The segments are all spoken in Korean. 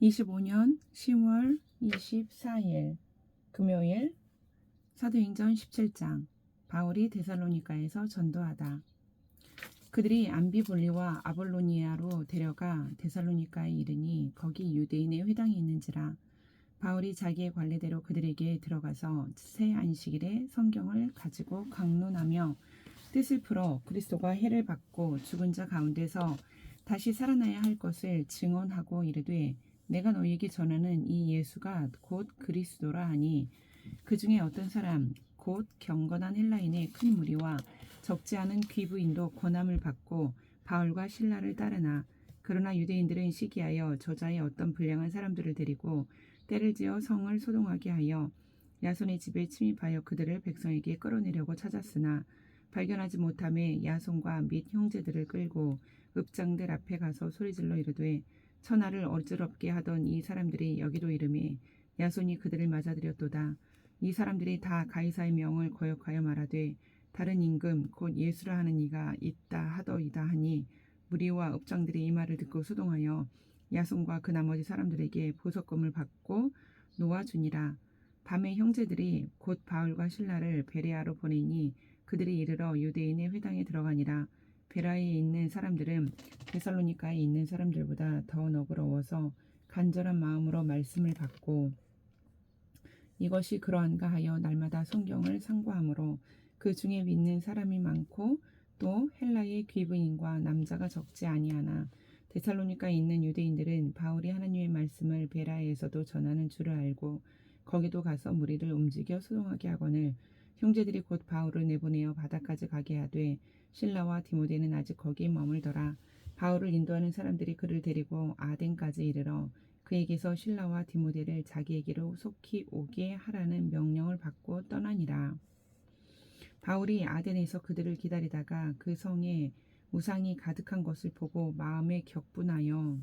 25년 10월 24일 금요일 사도행전 17장 바울이 데살로니가에서 전도하다. 그들이 암비볼리와 아볼로니아로 데려가 데살로니가에 이르니 거기 유대인의 회당이 있는지라. 바울이 자기의 관례대로 그들에게 들어가서 새 안식일에 성경을 가지고 강론하며 뜻을 풀어 그리스도가 해를 받고 죽은 자 가운데서 다시 살아나야 할 것을 증언하고 이르되 내가 너희에게 전하는 이 예수가 곧 그리스도라 하니 그 중에 어떤 사람 곧 경건한 헬라인의 큰 무리와 적지 않은 귀부인도 권함을 받고 바울과 실라를 따르나 그러나 유대인들은 시기하여 저자의 어떤 불량한 사람들을 데리고 때를 지어 성을 소동하게 하여 야손의 집에 침입하여 그들을 백성에게 끌어내려고 찾았으나 발견하지 못함에 야손과 및 형제들을 끌고 읍장들 앞에 가서 소리질러 이르되 천하를 어지럽게 하던 이 사람들이 여기로 이르매 야손이 그들을 맞아들였도다. 이 사람들이 다 가이사의 명을 거역하여 말하되 다른 임금 곧 예수라 하는 이가 있다 하더이다 하니 무리와 읍장들이 이 말을 듣고 소동하여 야손과 그 나머지 사람들에게 보석금을 받고 놓아주니라. 밤에 형제들이 곧 바울과 실라를 베레아로 보내니 그들이 이르러 유대인의 회당에 들어가니라. 베라에 있는 사람들은 데살로니가에 있는 사람들보다 더 너그러워서 간절한 마음으로 말씀을 받고 이것이 그러한가 하여 날마다 성경을 상고하므로 그 중에 믿는 사람이 많고 또 헬라의 귀부인과 남자가 적지 아니하나 데살로니가에 있는 유대인들은 바울이 하나님의 말씀을 베라에서도 전하는 줄을 알고 거기도 가서 무리를 움직여 소동하게 하거늘 형제들이 곧 바울을 내보내어 바다까지 가게 하되 실라와 디모데는 아직 거기에 머물더라. 바울을 인도하는 사람들이 그를 데리고 아덴까지 이르러 그에게서 실라와 디모데를 자기에게로 속히 오게 하라는 명령을 받고 떠나니라. 바울이 아덴에서 그들을 기다리다가 그 성에 우상이 가득한 것을 보고 마음에 격분하여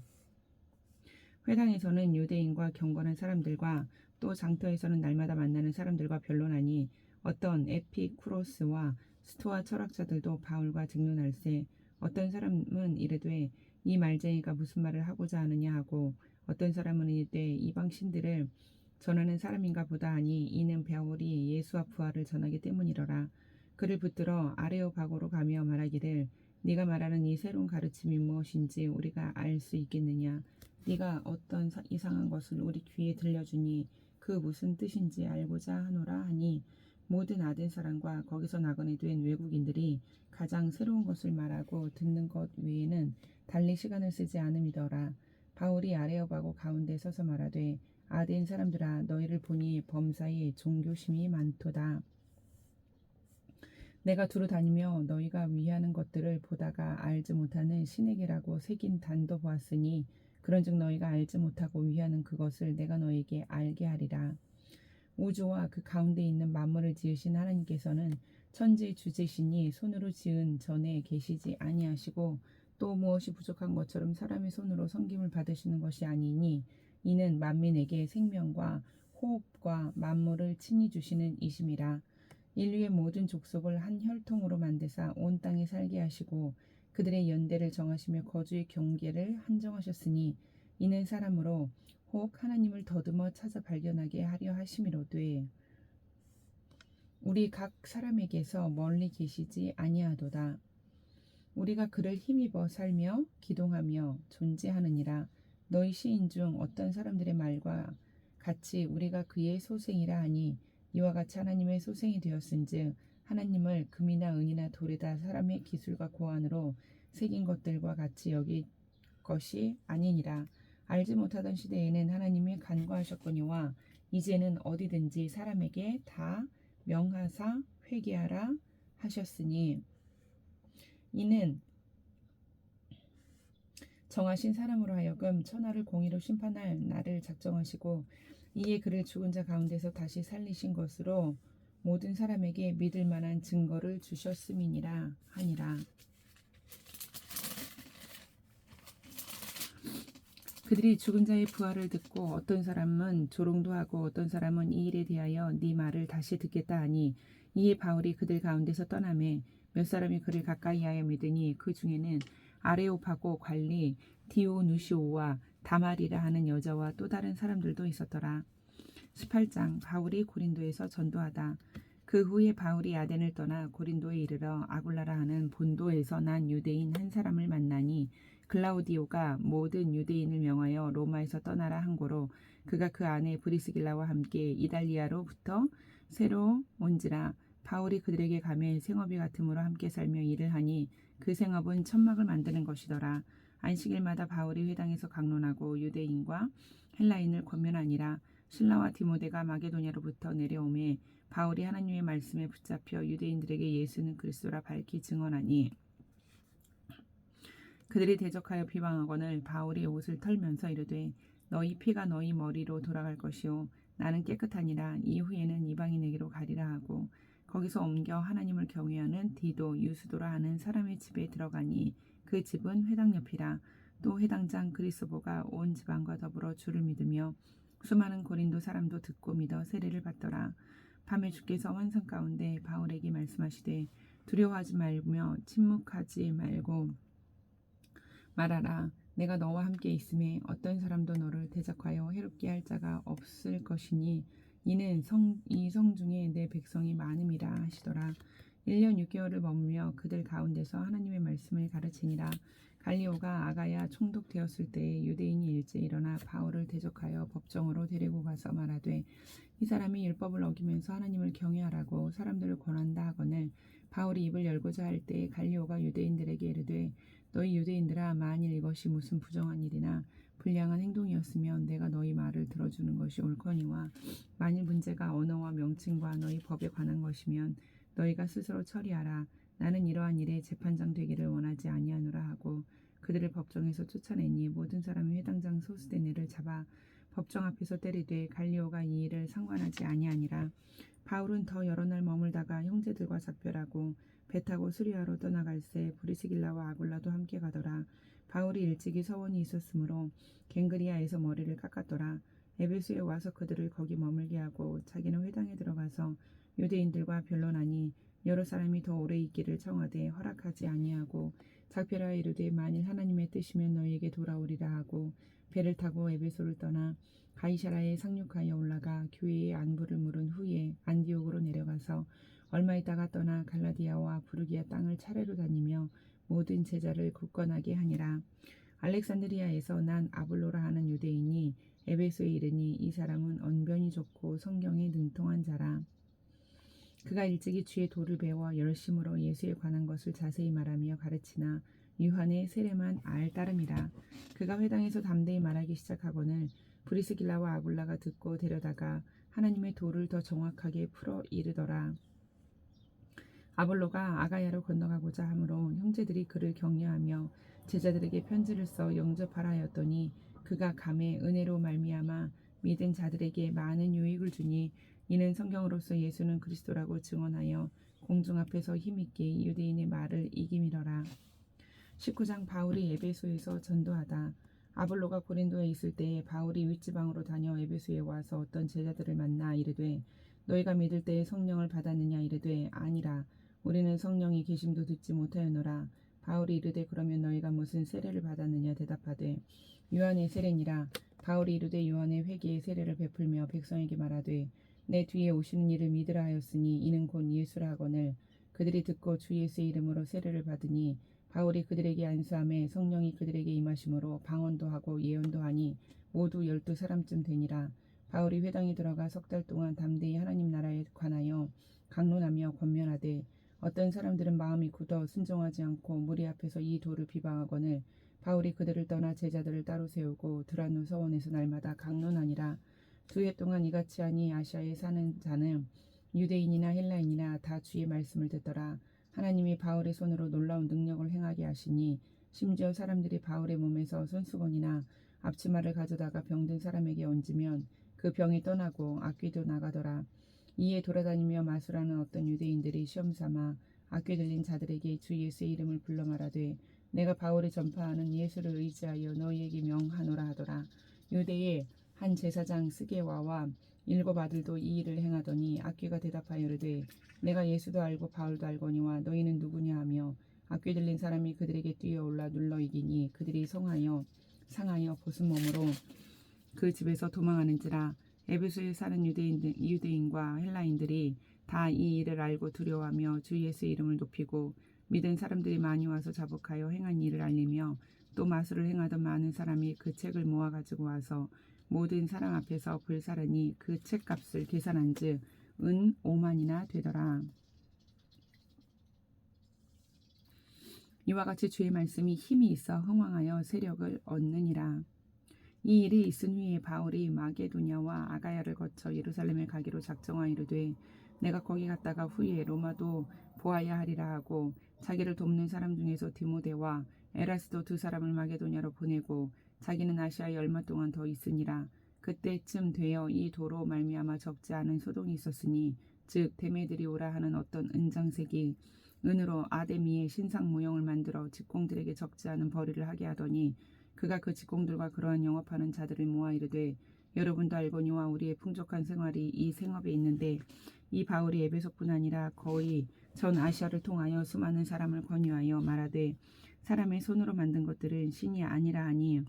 회당에서는 유대인과 경건한 사람들과 또 장터에서는 날마다 만나는 사람들과 변론하니 어떤 에피쿠로스와 스토아 철학자들도 바울과 증론할세 어떤 사람은 이르되 이 말쟁이가 무슨 말을 하고자 하느냐 하고 어떤 사람은 이르되 이방 신들을 전하는 사람인가 보다 하니 이는 바울이 예수와 부활을 전하기 때문이러라. 그를 붙들어 아레오바고로 가며 말하기를 네가 말하는 이 새로운 가르침이 무엇인지 우리가 알 수 있겠느냐. 네가 어떤 이상한 것을 우리 귀에 들려주니 그 무슨 뜻인지 알고자 하노라 하니 모든 아덴 사람과 거기서 나그네 된 외국인들이 가장 새로운 것을 말하고 듣는 것 외에는 달리 시간을 쓰지 않음이더라. 바울이 아레오바고 가운데 서서 말하되 아덴 사람들아 너희를 보니 범사에 종교심이 많도다. 내가 두루 다니며 너희가 위하는 것들을 보다가 알지 못하는 신에게라고 새긴 단도 보았으니 그런즉 너희가 알지 못하고 위하는 그것을 내가 너희에게 알게 하리라. 우주와 그 가운데 있는 만물을 지으신 하나님께서는 천지 주제시니 손으로 지은 전에 계시지 아니하시고 또 무엇이 부족한 것처럼 사람의 손으로 섬김을 받으시는 것이 아니니 이는 만민에게 생명과 호흡과 만물을 친히 주시는 이심이라. 인류의 모든 족속을 한 혈통으로 만드사 온 땅에 살게 하시고 그들의 연대를 정하시며 거주의 경계를 한정하셨으니 이는 사람으로 혹 하나님을 더듬어 찾아 발견하게 하려 하심이로되 우리 각 사람에게서 멀리 계시지 아니하도다. 우리가 그를 힘입어 살며 기동하며 존재하느니라. 너희 시인 중 어떤 사람들의 말과 같이 우리가 그의 소생이라 하니 이와 같이 하나님의 소생이 되었은즉 하나님을 금이나 은이나 돌에다 사람의 기술과 고안으로 새긴 것들과 같이 여길 것이 아니니라. 알지 못하던 시대에는 하나님이 간과하셨거니와 이제는 어디든지 사람에게 다 명하사 회개하라 하셨으니 이는 정하신 사람으로 하여금 천하를 공의로 심판할 날을 작정하시고 이에 그를 죽은 자 가운데서 다시 살리신 것으로 모든 사람에게 믿을 만한 증거를 주셨음이니라 하니라. 그들이 죽은 자의 부활을 듣고 어떤 사람은 조롱도 하고 어떤 사람은 이 일에 대하여 네 말을 다시 듣겠다 하니 이에 바울이 그들 가운데서 떠나매 몇 사람이 그를 가까이하여 믿으니 그 중에는 아레오파고 관리 디오누시오와 다말이라 하는 여자와 또 다른 사람들도 있었더라. 18장 바울이 고린도에서 전도하다. 그 후에 바울이 아덴을 떠나 고린도에 이르러 아굴라라 하는 본도에서 난 유대인 한 사람을 만나니 글라우디오가 모든 유대인을 명하여 로마에서 떠나라 한 고로 그가 그 안에 브리스길라와 함께 이달리아로부터 새로 온지라. 바울이 그들에게 가매 생업이 같음으로 함께 살며 일을 하니 그 생업은 천막을 만드는 것이더라. 안식일마다 바울이 회당에서 강론하고 유대인과 헬라인을 권면하니라. 실라와 디모데가 마게도냐로부터 내려오매 바울이 하나님의 말씀에 붙잡혀 유대인들에게 예수는 그리스도라 밝히 증언하니 그들이 대적하여 비방하거늘 바울이 옷을 털면서 이르되 너희 피가 너희 머리로 돌아갈 것이요 나는 깨끗하니라. 이후에는 이방인에게로 가리라 하고 거기서 옮겨 하나님을 경외하는 디도 유스도라 하는 사람의 집에 들어가니 그 집은 회당 옆이라. 또 회당장 그리스보가 온 지방과 더불어 주를 믿으며 수많은 고린도 사람도 듣고 믿어 세례를 받더라. 밤에 주께서 환상 가운데 바울에게 말씀하시되 두려워하지 말며 침묵하지 말고 말하라. 내가 너와 함께 있음에 어떤 사람도 너를 대적하여 해롭게 할 자가 없을 것이니 이는 이 성 중에 내 백성이 많음이라 하시더라. 1년 6개월을 머물며 그들 가운데서 하나님의 말씀을 가르치니라. 갈리오가 아가야 총독되었을 때에 유대인이 일제 일어나 바울을 대적하여 법정으로 데리고 가서 말하되 이 사람이 율법을 어기면서 하나님을 경외하라고 사람들을 권한다 하거늘 바울이 입을 열고자 할 때에 갈리오가 유대인들에게 이르되 너희 유대인들아 만일 이것이 무슨 부정한 일이나 불량한 행동이었으면 내가 너희 말을 들어주는 것이 옳거니와 만일 문제가 언어와 명칭과 너희 법에 관한 것이면 너희가 스스로 처리하라. 나는 이러한 일에 재판장 되기를 원하지 아니하노라 하고 그들을 법정에서 쫓아내니 모든 사람이 회당장 소스데네를 잡아 법정 앞에서 때리되 갈리오가 이 일을 상관하지 아니하니라. 바울은 더 여러 날 머물다가 형제들과 작별하고 배 타고 수리아로 떠나갈새 브리스길라와 아굴라도 함께 가더라. 바울이 일찍이 서원이 있었으므로 갱그리아에서 머리를 깎았더라. 에베소에 와서 그들을 거기 머물게 하고 자기는 회당에 들어가서 유대인들과 변론하니 여러 사람이 더 오래 있기를 청하되 허락하지 아니하고 작별하여 이르되 만일 하나님의 뜻이면 너희에게 돌아오리라 하고 배를 타고 에베소를 떠나 가이사라에 상륙하여 올라가 교회의 안부를 물은 후에 안디옥으로 내려가서 얼마 있다가 떠나 갈라디아와 부르기아 땅을 차례로 다니며 모든 제자를 굳건하게 하니라. 알렉산드리아에서 난 아볼로라 하는 유대인이 에베소에 이르니 이 사람은 언변이 좋고 성경에 능통한 자라. 그가 일찍이 주의 도를 배워 열심으로 예수에 관한 것을 자세히 말하며 가르치나 유한의 세례만 알 따름이라. 그가 회당에서 담대히 말하기 시작하거늘 브리스길라와 아굴라가 듣고 데려다가 하나님의 도를 더 정확하게 풀어 이르더라. 아볼로가 아가야로 건너가고자 하므로 형제들이 그를 격려하며 제자들에게 편지를 써 영접하라 하였더니 그가 감에 은혜로 말미암아 믿은 자들에게 많은 유익을 주니 이는 성경으로서 예수는 그리스도라고 증언하여 공중 앞에서 힘있게 유대인의 말을 이기미러라. 19장 바울이 에베소에서 전도하다. 아볼로가 고린도에 있을 때에 바울이 윗지방으로 다녀 에베소에 와서 어떤 제자들을 만나 이르되 너희가 믿을 때에 성령을 받았느냐 이르되 아니라 우리는 성령이 계심도 듣지 못하였노라. 바울이 이르되 그러면 너희가 무슨 세례를 받았느냐 대답하되 요한의 세례니라. 바울이 이르되 요한의 회개의 세례를 베풀며 백성에게 말하되 내 뒤에 오시는 이를 믿으라 하였으니 이는 곧 예수라 하거늘 그들이 듣고 주 예수의 이름으로 세례를 받으니 바울이 그들에게 안수하매 성령이 그들에게 임하심으로 방언도 하고 예언도 하니 모두 12사람쯤 되니라. 바울이 회당에 들어가 3달 동안 담대히 하나님 나라에 관하여 강론하며 권면하되 어떤 사람들은 마음이 굳어 순종하지 않고 무리 앞에서 이 도를 비방하거늘 바울이 그들을 떠나 제자들을 따로 세우고 드라누 서원에서 날마다 강론하니라. 2해 동안 이같이 하니 아시아에 사는 자는 유대인이나 헬라인이나 다 주의 말씀을 듣더라. 하나님이 바울의 손으로 놀라운 능력을 행하게 하시니 심지어 사람들이 바울의 몸에서 손수건이나 앞치마를 가져다가 병든 사람에게 얹으면 그 병이 떠나고 악귀도 나가더라. 이에 돌아다니며 마술하는 어떤 유대인들이 시험삼아 악귀 들린 자들에게 주 예수의 이름을 불러 말하되 내가 바울이 전파하는 예수를 의지하여 너희에게 명하노라 하더라. 유대의 한 제사장 스게와와 7 아들도 이 일을 행하더니 악귀가 대답하여 이르되 내가 예수도 알고 바울도 알거니와 너희는 누구냐 하며 악귀 들린 사람이 그들에게 뛰어올라 눌러 이기니 그들이 성하여 상하여 벗은 몸으로 그 집에서 도망하는지라. 에베소에 사는 유대인과 헬라인들이 다 이 일을 알고 두려워하며 주 예수의 이름을 높이고 믿은 사람들이 많이 와서 자복하여 행한 일을 알리며 또 마술을 행하던 많은 사람이 그 책을 모아 가지고 와서 모든 사람 앞에서 불사르니 그 책값을 계산한즉 은 5만이나 되더라. 이와 같이 주의 말씀이 힘이 있어 흥왕하여 세력을 얻느니라. 이 일이 있은 후에 바울이 마게도냐와 아가야를 거쳐 예루살렘에 가기로 작정하이르되 내가 거기 갔다가 후에 로마도 보아야 하리라 하고 자기를 돕는 사람 중에서 디모데와 에라스도 두 사람을 마게도냐로 보내고 자기는 아시아에 얼마 동안 더 있으니라. 그때쯤 되어 이 도로 말미암아 적지 않은 소동이 있었으니 즉 데메들이 오라 하는 어떤 은장색이 은으로 아데미의 신상 모형을 만들어 직공들에게 적지 않은 벌이를 하게 하더니 그가 그 직공들과 그러한 영업하는 자들을 모아 이르되 여러분도 알거니와 우리의 풍족한 생활이 이 생업에 있는데 이 바울이 에베소뿐 아니라 거의 전 아시아를 통하여 수많은 사람을 권유하여 말하되 사람의 손으로 만든 것들은 신이 아니라 하니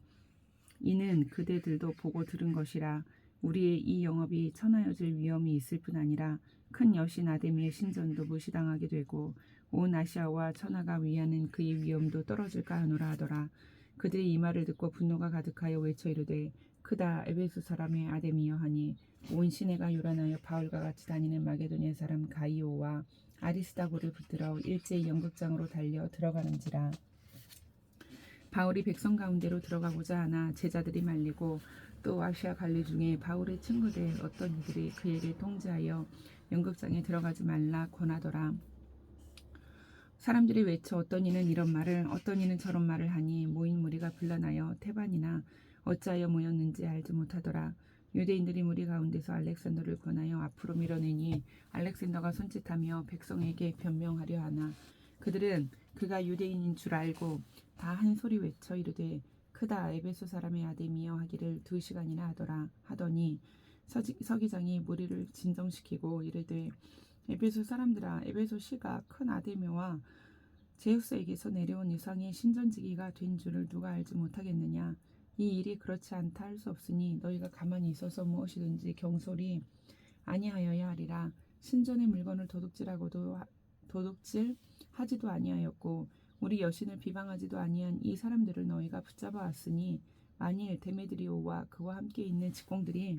이는 그대들도 보고 들은 것이라. 우리의 이 영업이 천하여질 위험이 있을 뿐 아니라 큰 여신 아데미의 신전도 무시당하게 되고 온 아시아와 천하가 위하는 그의 위엄도 떨어질까 하노라 하더라. 그들이 이 말을 듣고 분노가 가득하여 외쳐 이르되 크다 에베소 사람의 아데미여 하니 온 시내가 요란하여 바울과 같이 다니는 마게도냐 사람 가이오와 아리스다고를 붙들어 일제히 연극장으로 달려 들어가는지라. 바울이 백성 가운데로 들어가고자 하나 제자들이 말리고 또 아시아 갈리 중에 바울의 친구들 어떤 이들이 그에게 통지하여 연극장에 들어가지 말라 권하더라. 사람들이 외쳐 어떤 이는 이런 말을 어떤 이는 저런 말을 하니 모인 무리가 분란하여 태반이나 어찌하여 모였는지 알지 못하더라. 유대인들이 무리 가운데서 알렉산더를 권하여 앞으로 밀어내니 알렉산더가 손짓하며 백성에게 변명하려 하나 그들은 그가 유대인인 줄 알고 다 한 소리 외쳐 이르되 크다 에베소 사람의 아데미여 하기를 2시간이나 하더라 하더니 서기장이 무리를 진정시키고 이르되 에베소 사람들아 에베소 시가 큰 아데미와 제우스에게서 내려온 유상의 신전지기가 된 줄을 누가 알지 못하겠느냐. 이 일이 그렇지 않다 할 수 없으니 너희가 가만히 있어서 무엇이든지 경솔히 아니하여야 하리라. 신전의 물건을 도둑질 하지도 아니하였고 우리 여신을 비방하지도 아니한 이 사람들을 너희가 붙잡아 왔으니 만일 데메드리오와 그와 함께 있는 직공들이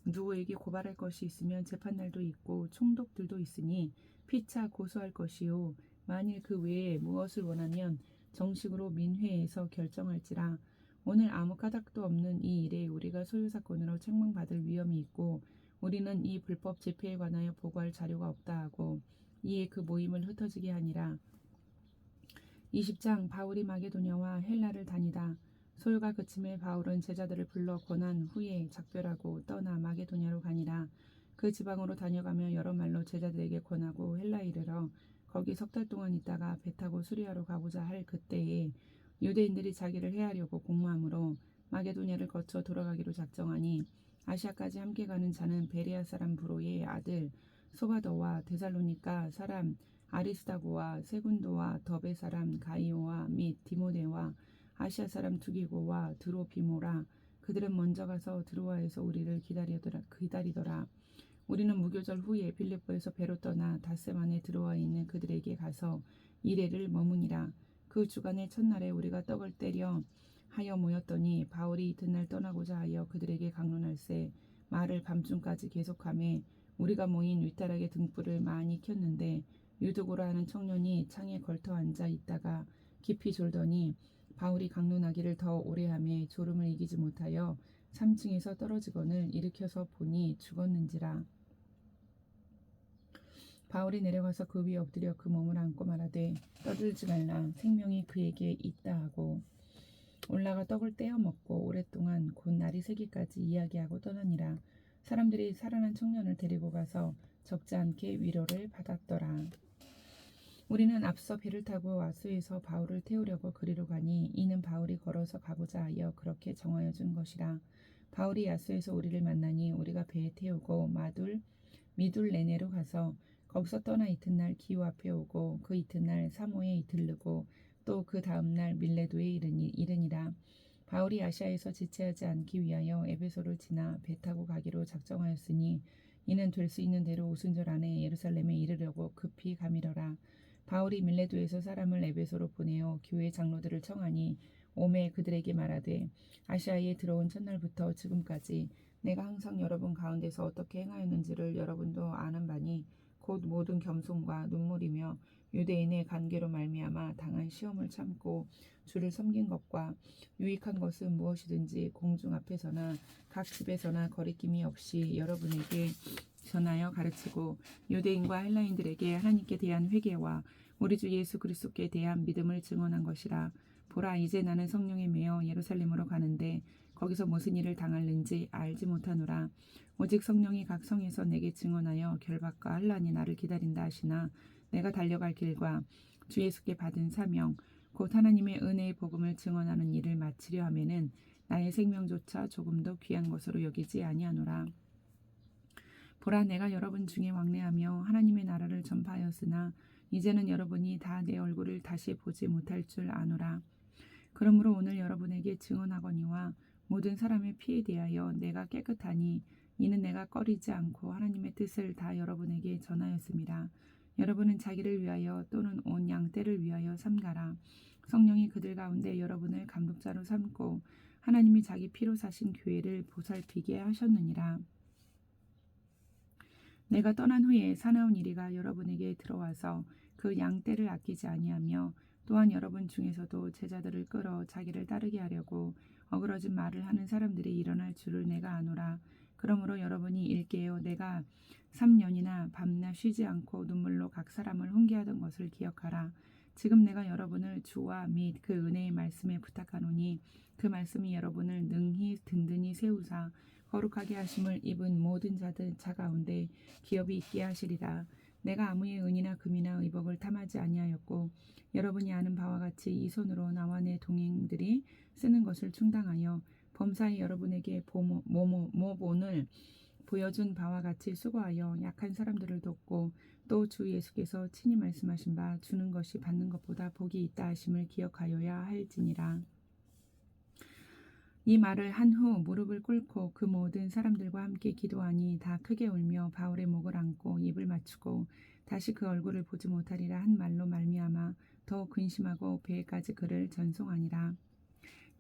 누구에게 고발할 것이 있으면 재판날도 있고 총독들도 있으니 피차 고소할 것이요 만일 그 외에 무엇을 원하면 정식으로 민회에서 결정할지라. 오늘 아무 까닭도 없는 이 일에 우리가 소유사건으로 책망받을 위험이 있고 우리는 이 불법 집회에 관하여 보고할 자료가 없다 하고 이에 그 모임을 흩어지게 하니라. 20장 바울이 마게도냐와 헬라를 다니다 소요가 그침에 바울은 제자들을 불러 권한 후에 작별하고 떠나 마게도냐로 가니라. 그 지방으로 다녀가며 여러 말로 제자들에게 권하고 헬라에 이르러 거기 3달 동안 있다가 배 타고 수리아로 가고자 할 그때에 유대인들이 자기를 해하려고 공모함으로 마게도냐를 거쳐 돌아가기로 작정하니 아시아까지 함께 가는 자는 베레아 사람 브로의 아들 소바더와 데살로니가 사람 아리스다고와 세군도와 더베 사람 가이오와 및 디모데와 아시아 사람 두기고와 드로비모라. 그들은 먼저 가서 드로아에서 우리를 기다리더라. 우리는 무교절 후에 빌립보에서 배로 떠나 닷새 만에 드로아에 있는 그들에게 가서 이레를 머무니라. 그 주간의 첫날에 우리가 떡을 때려 하여 모였더니 바울이 이튿날 떠나고자 하여 그들에게 강론할세 말을 밤중까지 계속하매 우리가 모인 윗다락의 등불을 많이 켰는데 유두고라 하는 청년이 창에 걸터 앉아 있다가 깊이 졸더니 바울이 강론하기를 더 오래하며 졸음을 이기지 못하여 3층에서 떨어지거늘 일으켜서 보니 죽었는지라. 바울이 내려가서 그 위에 엎드려 그 몸을 안고 말하되 떠들지 말라 생명이 그에게 있다 하고 올라가 떡을 떼어 먹고 오랫동안 곧 날이 새기까지 이야기하고 떠나니라. 사람들이 살아난 청년을 데리고 가서 적지 않게 위로를 받았더라. 우리는 앞서 배를 타고 아수에서 바울을 태우려고 그리로 가니 이는 바울이 걸어서 가고자 하여 그렇게 정하여 준 것이라. 바울이 야수에서 우리를 만나니 우리가 배에 태우고 미둘레네로 가서 거기서 떠나 이튿날 기호 앞에 오고 그 이튿날 사모에 이르르고 또 그 다음날 밀레도에 이르니라. 바울이 아시아에서 지체하지 않기 위하여 에베소를 지나 배 타고 가기로 작정하였으니 이는 될 수 있는 대로 오순절 안에 예루살렘에 이르려고 급히 가미러라. 바울이 밀레도에서 사람을 에베소로 보내어 교회 장로들을 청하니 오매 그들에게 말하되 아시아에 들어온 첫날부터 지금까지 내가 항상 여러분 가운데서 어떻게 행하였는지를 여러분도 아는 바니 곧 모든 겸손과 눈물이며 유대인의 관계로 말미암아 당한 시험을 참고 주를 섬긴 것과 유익한 것은 무엇이든지 공중 앞에서나 각 집에서나 거리낌이 없이 여러분에게 전하여 가르치고 유대인과 헬라인들에게 하나님께 대한 회개와 우리 주 예수 그리스도께 대한 믿음을 증언한 것이라. 보라, 이제 나는 성령에 매여 예루살렘으로 가는데 거기서 무슨 일을 당할는지 알지 못하노라. 오직 성령이 각 성에서 내게 증언하여 결박과 환난이 나를 기다린다 하시나 내가 달려갈 길과 주 예수께 받은 사명 곧 하나님의 은혜의 복음을 증언하는 일을 마치려 하면은 나의 생명조차 조금도 귀한 것으로 여기지 아니하노라. 보라, 내가 여러분 중에 왕래하며 하나님의 나라를 전파하였으나 이제는 여러분이 다 내 얼굴을 다시 보지 못할 줄 아노라. 그러므로 오늘 여러분에게 증언하거니와 모든 사람의 피에 대하여 내가 깨끗하니 이는 내가 꺼리지 않고 하나님의 뜻을 다 여러분에게 전하였습니다. 여러분은 자기를 위하여 또는 온 양떼를 위하여 삼가라. 성령이 그들 가운데 여러분을 감독자로 삼고 하나님이 자기 피로 사신 교회를 보살피게 하셨느니라. 내가 떠난 후에 사나운 이리가 여러분에게 들어와서 그 양떼를 아끼지 아니하며 또한 여러분 중에서도 제자들을 끌어 자기를 따르게 하려고 어그러진 말을 하는 사람들이 일어날 줄을 내가 아노라. 그러므로 여러분이 일깨어 내가 3년이나 밤낮 쉬지 않고 눈물로 각 사람을 훈계하던 것을 기억하라. 지금 내가 여러분을 주와 및 그 은혜의 말씀에 부탁하노니 그 말씀이 여러분을 능히 든든히 세우사 거룩하게 하심을 입은 모든 자 가운데 기업이 있게 하시리라. 내가 아무의 은이나 금이나 의복을 탐하지 아니하였고 여러분이 아는 바와 같이 이 손으로 나와 내 동행들이 쓰는 것을 충당하여 범사에 여러분에게 모본을 보여준 바와 같이 수고하여 약한 사람들을 돕고 또 주 예수께서 친히 말씀하신 바 주는 것이 받는 것보다 복이 있다 하심을 기억하여야 할지니라. 이 말을 한 후 무릎을 꿇고 그 모든 사람들과 함께 기도하니 다 크게 울며 바울의 목을 안고 입을 맞추고 다시 그 얼굴을 보지 못하리라 한 말로 말미암아 더욱 근심하고 배에까지 그를 전송하니라.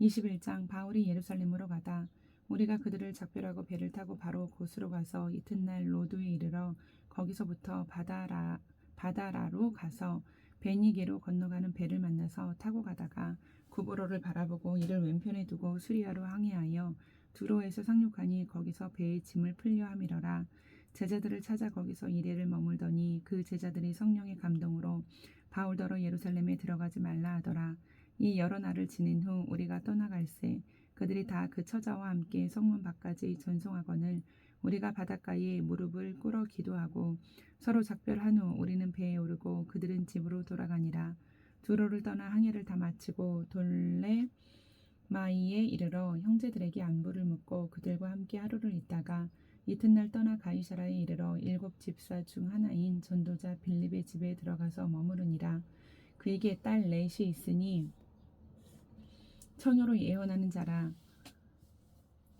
21장. 바울이 예루살렘으로 가다 우리가 그들을 작별하고 배를 타고 바로 곧으로 가서 이튿날 로도에 이르러 거기서부터 바다라로 가서 베니게로 건너가는 배를 만나서 타고 가다가 구브로를 바라보고 이를 왼편에 두고 수리아로 항해하여 두로에서 상륙하니 거기서 배의 짐을 풀려 함이러라. 제자들을 찾아 거기서 이래를 머물더니 그 제자들이 성령의 감동으로 바울더러 예루살렘에 들어가지 말라 하더라. 이 여러 날을 지낸 후 우리가 떠나갈새 그들이 다 그 처자와 함께 성문 밖까지 전송하거늘 우리가 바닷가에 무릎을 꿇어 기도하고 서로 작별한 후 우리는 배에 오르고 그들은 집으로 돌아가니라. 두로를 떠나 항해를 다 마치고 돌레마이에 이르러 형제들에게 안부를 묻고 그들과 함께 하루를 있다가 이튿날 떠나 가이사라에 이르러 7 집사 중 하나인 전도자 빌립의 집에 들어가서 머무르니라. 그에게 딸 넷이 있으니 처녀로 예언하는 자라.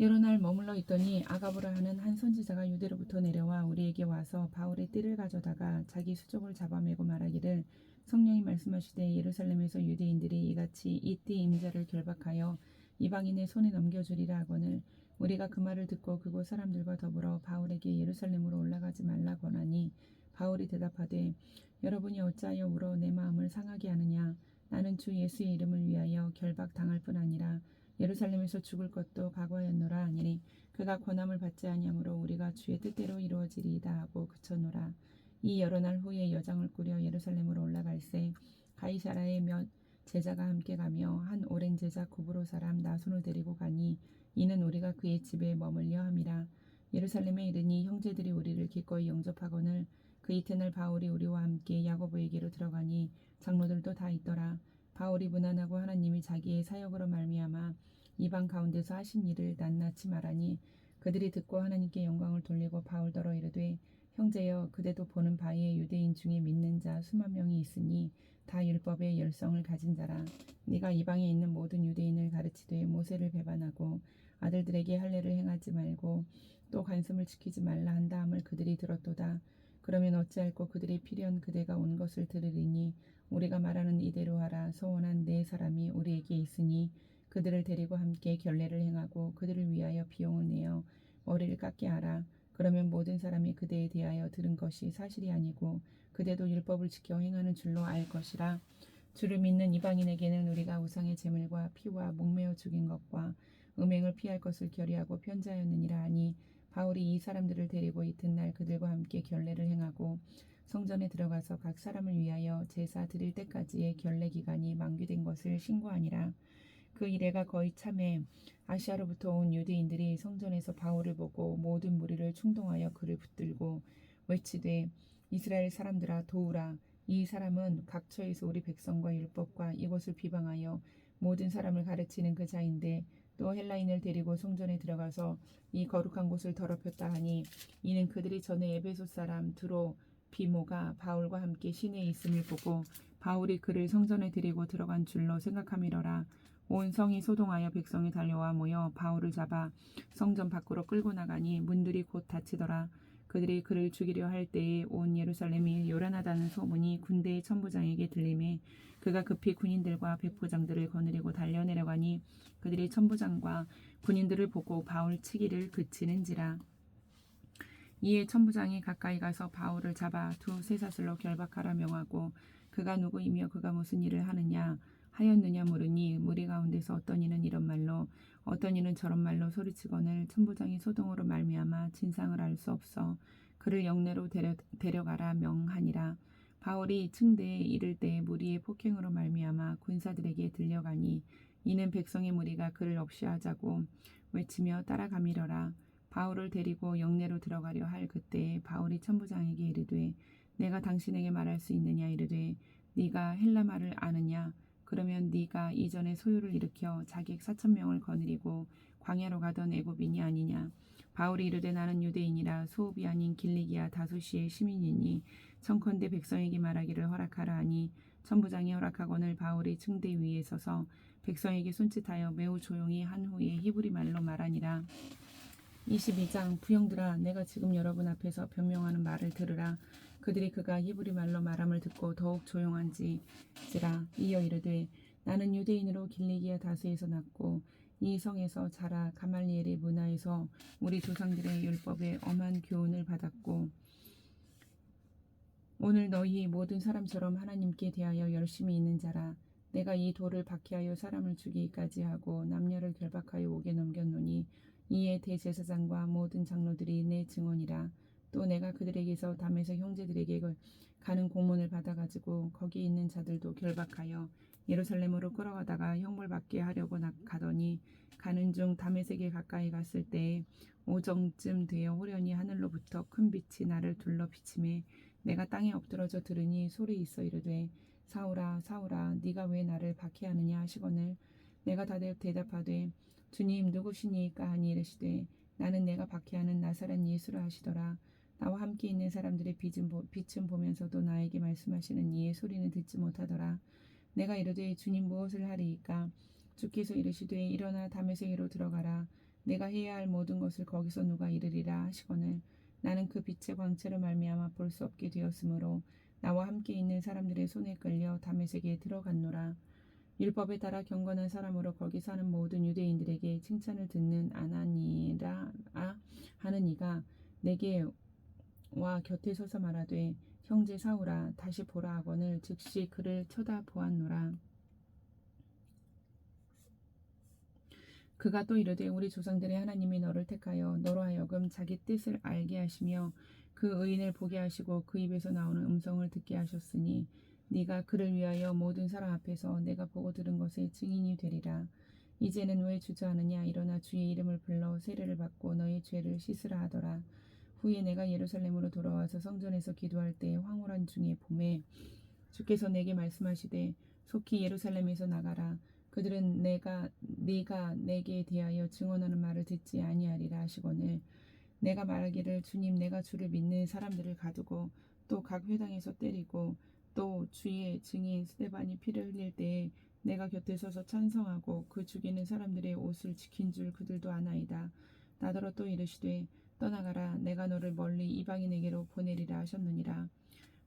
여러 날 머물러 있더니 아가보라 하는 한 선지자가 유대로부터 내려와 우리에게 와서 바울의 띠를 가져다가 자기 수족을 잡아매고 말하기를 성령이 말씀하시되 예루살렘에서 유대인들이 이같이 이 띠 임자를 결박하여 이방인의 손에 넘겨주리라 하거늘 우리가 그 말을 듣고 그곳 사람들과 더불어 바울에게 예루살렘으로 올라가지 말라 권하니 바울이 대답하되 여러분이 어찌하여 울어 내 마음을 상하게 하느냐. 나는 주 예수의 이름을 위하여 결박당할 뿐 아니라 예루살렘에서 죽을 것도 각오하였노라 하니니 그가 권함을 받지 아니하므로 우리가 주의 뜻대로 이루어지리이다 하고 그쳤노라. 이 여러 날 후에 여장을 꾸려 예루살렘으로 올라갈새 가이사라에 몇 제자가 함께 가며 한 오랜 제자 구브로 사람 나손을 데리고 가니 이는 우리가 그의 집에 머물려 함이라. 예루살렘에 이르니 형제들이 우리를 기꺼이 영접하거늘 그 이튿날 바울이 우리와 함께 야고보에게로 들어가니 장로들도 다 있더라. 바울이 무난하고 하나님이 자기의 사역으로 말미암아 이방 가운데서 하신 일을 낱낱이 말하니 그들이 듣고 하나님께 영광을 돌리고 바울더러 이르되 형제여 그대도 보는 바에 유대인 중에 믿는 자 수만 명이 있으니 다 율법의 열성을 가진 자라. 네가 이방에 있는 모든 유대인을 가르치되 모세를 배반하고 아들들에게 할례를 행하지 말고 또 관습을 지키지 말라 한다함을 그들이 들었도다. 그러면 어찌할꼬 그들이 필연 그대가 온 것을 들으리니 우리가 말하는 이대로 하라. 소원한 네 사람이 우리에게 있으니 그들을 데리고 함께 결례를 행하고 그들을 위하여 비용을 내어 머리를 깎게 하라. 그러면 모든 사람이 그대에 대하여 들은 것이 사실이 아니고 그대도 율법을 지켜 행하는 줄로 알 것이라. 주를 믿는 이방인에게는 우리가 우상의 제물과 피와 목매어 죽인 것과 음행을 피할 것을 결의하고 편지하였느니라 하니 바울이 이 사람들을 데리고 이튿날 그들과 함께 결례를 행하고 성전에 들어가서 각 사람을 위하여 제사 드릴 때까지의 결례 기간이 만기된 것을 신고하니라. 그 이래가 거의 참에 아시아로부터 온 유대인들이 성전에서 바울을 보고 모든 무리를 충동하여 그를 붙들고 외치되 이스라엘 사람들아 도우라. 이 사람은 각처에서 우리 백성과 율법과 이것을 비방하여 모든 사람을 가르치는 그 자인데 또 헬라인을 데리고 성전에 들어가서 이 거룩한 곳을 더럽혔다 하니 이는 그들이 전에 에베소 사람 드로 비모가 바울과 함께 시내에 있음을 보고 바울이 그를 성전에 데리고 들어간 줄로 생각함이러라. 온 성이 소동하여 백성이 달려와 모여 바울을 잡아 성전 밖으로 끌고 나가니 문들이 곧 닫히더라. 그들이 그를 죽이려 할 때에 온 예루살렘이 요란하다는 소문이 군대의 천부장에게 들리매 그가 급히 군인들과 백부장들을 거느리고 달려내려가니 그들이 천부장과 군인들을 보고 바울 치기를 그치는지라. 이에 천부장이 가까이 가서 바울을 잡아 두세 사슬로 결박하라 명하고 그가 누구이며 그가 무슨 일을 하느냐 하였느냐 물으니 무리 가운데서 어떤 이는 이런 말로 어떤 이는 저런 말로 소리치거늘 천부장이 소동으로 말미암아 진상을 알 수 없어 그를 영내로 데려가라 명하니라. 바울이 층대에 이를 때 무리의 폭행으로 말미암아 군사들에게 들려가니 이는 백성의 무리가 그를 없이 하자고 외치며 따라가미러라. 바울을 데리고 영내로 들어가려 할 그때에 바울이 천부장에게 이르되 내가 당신에게 말할 수 있느냐 이르되 네가 헬라 말을 아느냐 그러면 네가 이전에 소요를 일으켜 자객 4,000명을 거느리고 광야로 가던 애굽인이 아니냐. 바울이 이르되 나는 유대인이라 소읍이 아닌 길리기아 다소시의 시민이니 청컨대 백성에게 말하기를 허락하라 하니 천부장이 허락하거늘 바울이 층대 위에 서서 백성에게 손짓하여 매우 조용히 한 후에 히브리 말로 말하니라. 22장 부형들아 내가 지금 여러분 앞에서 변명하는 말을 들으라. 그들이 그가 히브리 말로 말함을 듣고 더욱 조용한지라. 이어 이르되 나는 유대인으로 길리기아 다스에서 났고 이 성에서 자라 가말리엘의 문화에서 우리 조상들의 율법에 엄한 교훈을 받았고 오늘 너희 모든 사람처럼 하나님께 대하여 열심히 있는 자라. 내가 이 돌을 박해하여 사람을 죽이기까지 하고 남녀를 결박하여 옥에 넘겼노니 이에 대제사장과 모든 장로들이 내 증언이라. 또 내가 그들에게서 담에서 형제들에게 가는 공문을 받아가지고 거기 있는 자들도 결박하여 예루살렘으로 끌어가다가 형벌받게 하려고 가더니 가는 중 다메섹에 가까이 갔을 때에 오정쯤 되어 호련히 하늘로부터 큰 빛이 나를 둘러 비침에 내가 땅에 엎드러져 들으니 소리 있어 이르되 사울아 사울아 네가 왜 나를 박해하느냐 하시거늘 내가 대답하되 주님 누구시니까 하니 이르시되 나는 내가 박해하는 나사렛 예수라 하시더라. 나와 함께 있는 사람들의 빛은 보면서도 나에게 말씀하시는 이의 소리는 듣지 못하더라. 내가 이르되 주님 무엇을 하리이까. 주께서 이르시되 일어나 다메섹으로 들어가라. 내가 해야 할 모든 것을 거기서 누가 이르리라 하시거늘 나는 그 빛의 광채로 말미암아 볼 수 없게 되었으므로 나와 함께 있는 사람들의 손에 끌려 다메섹에 들어갔노라. 율법에 따라 경건한 사람으로 거기 사는 모든 유대인들에게 칭찬을 듣는 아나니라 하는 이가 내게 와 곁에 서서 말하되 형제 사울아 다시 보라 하거늘 즉시 그를 쳐다보았노라. 그가 또 이르되 우리 조상들의 하나님이 너를 택하여 너로 하여금 자기 뜻을 알게 하시며 그 의인을 보게 하시고 그 입에서 나오는 음성을 듣게 하셨으니 네가 그를 위하여 모든 사람 앞에서 내가 보고 들은 것의 증인이 되리라. 이제는 왜 주저하느냐. 일어나 주의 이름을 불러 세례를 받고 너의 죄를 씻으라 하더라. 후에 내가 예루살렘으로 돌아와서 성전에서 기도할 때 황홀한 중에 봄에 주께서 내게 말씀하시되 속히 예루살렘에서 나가라. 그들은 네가 내게 대하여 증언하는 말을 듣지 아니하리라 하시거늘 내가 말하기를 주님 내가 주를 믿는 사람들을 가두고 또 각 회당에서 때리고 또 주의 증인 스데반이 피를 흘릴 때에 내가 곁에 서서 찬성하고 그 죽이는 사람들의 옷을 지킨 줄 그들도 아나이다. 나더러 또 이르시되 떠나가라 내가 너를 멀리 이방인에게로 보내리라 하셨느니라.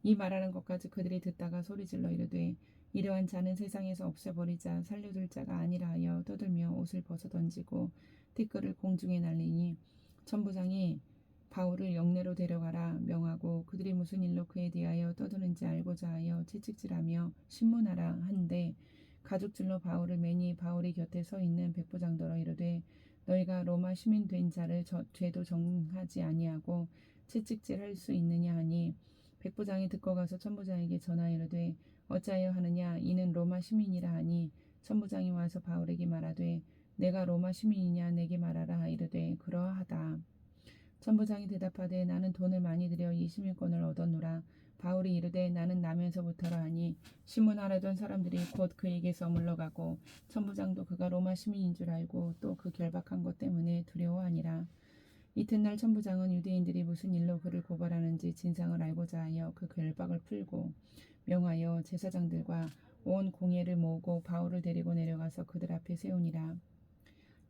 이 말하는 것까지 그들이 듣다가 소리질러 이르되 이러한 자는 세상에서 없애버리자 살려둘 자가 아니라 하여 떠들며 옷을 벗어 던지고 티끌을 공중에 날리니 천부장이 바울을 영내로 데려가라 명하고 그들이 무슨 일로 그에 대하여 떠드는지 알고자 하여 채찍질하며 신문하라 한데 가죽줄로 바울을 매니 바울이 곁에 서 있는 백부장더러 이르되 너희가 로마 시민 된 자를 죄도 정하지 아니하고 채찍질할 수 있느냐 하니 백부장이 듣고 가서 천부장에게 전하이르되 어찌하여 하느냐 이는 로마 시민이라 하니 천부장이 와서 바울에게 말하되 내가 로마 시민이냐 내게 말하라 하이르되 그러하다. 천부장이 대답하되 나는 돈을 많이 들여 이 시민권을 얻었노라. 바울이 이르되 나는 나면서부터라 하니 신문하려던 사람들이 곧 그에게서 물러가고 천부장도 그가 로마 시민인 줄 알고 또 그 결박한 것 때문에 두려워하니라. 이튿날 천부장은 유대인들이 무슨 일로 그를 고발하는지 진상을 알고자 하여 그 결박을 풀고 명하여 제사장들과 온 공회를 모으고 바울을 데리고 내려가서 그들 앞에 세우니라.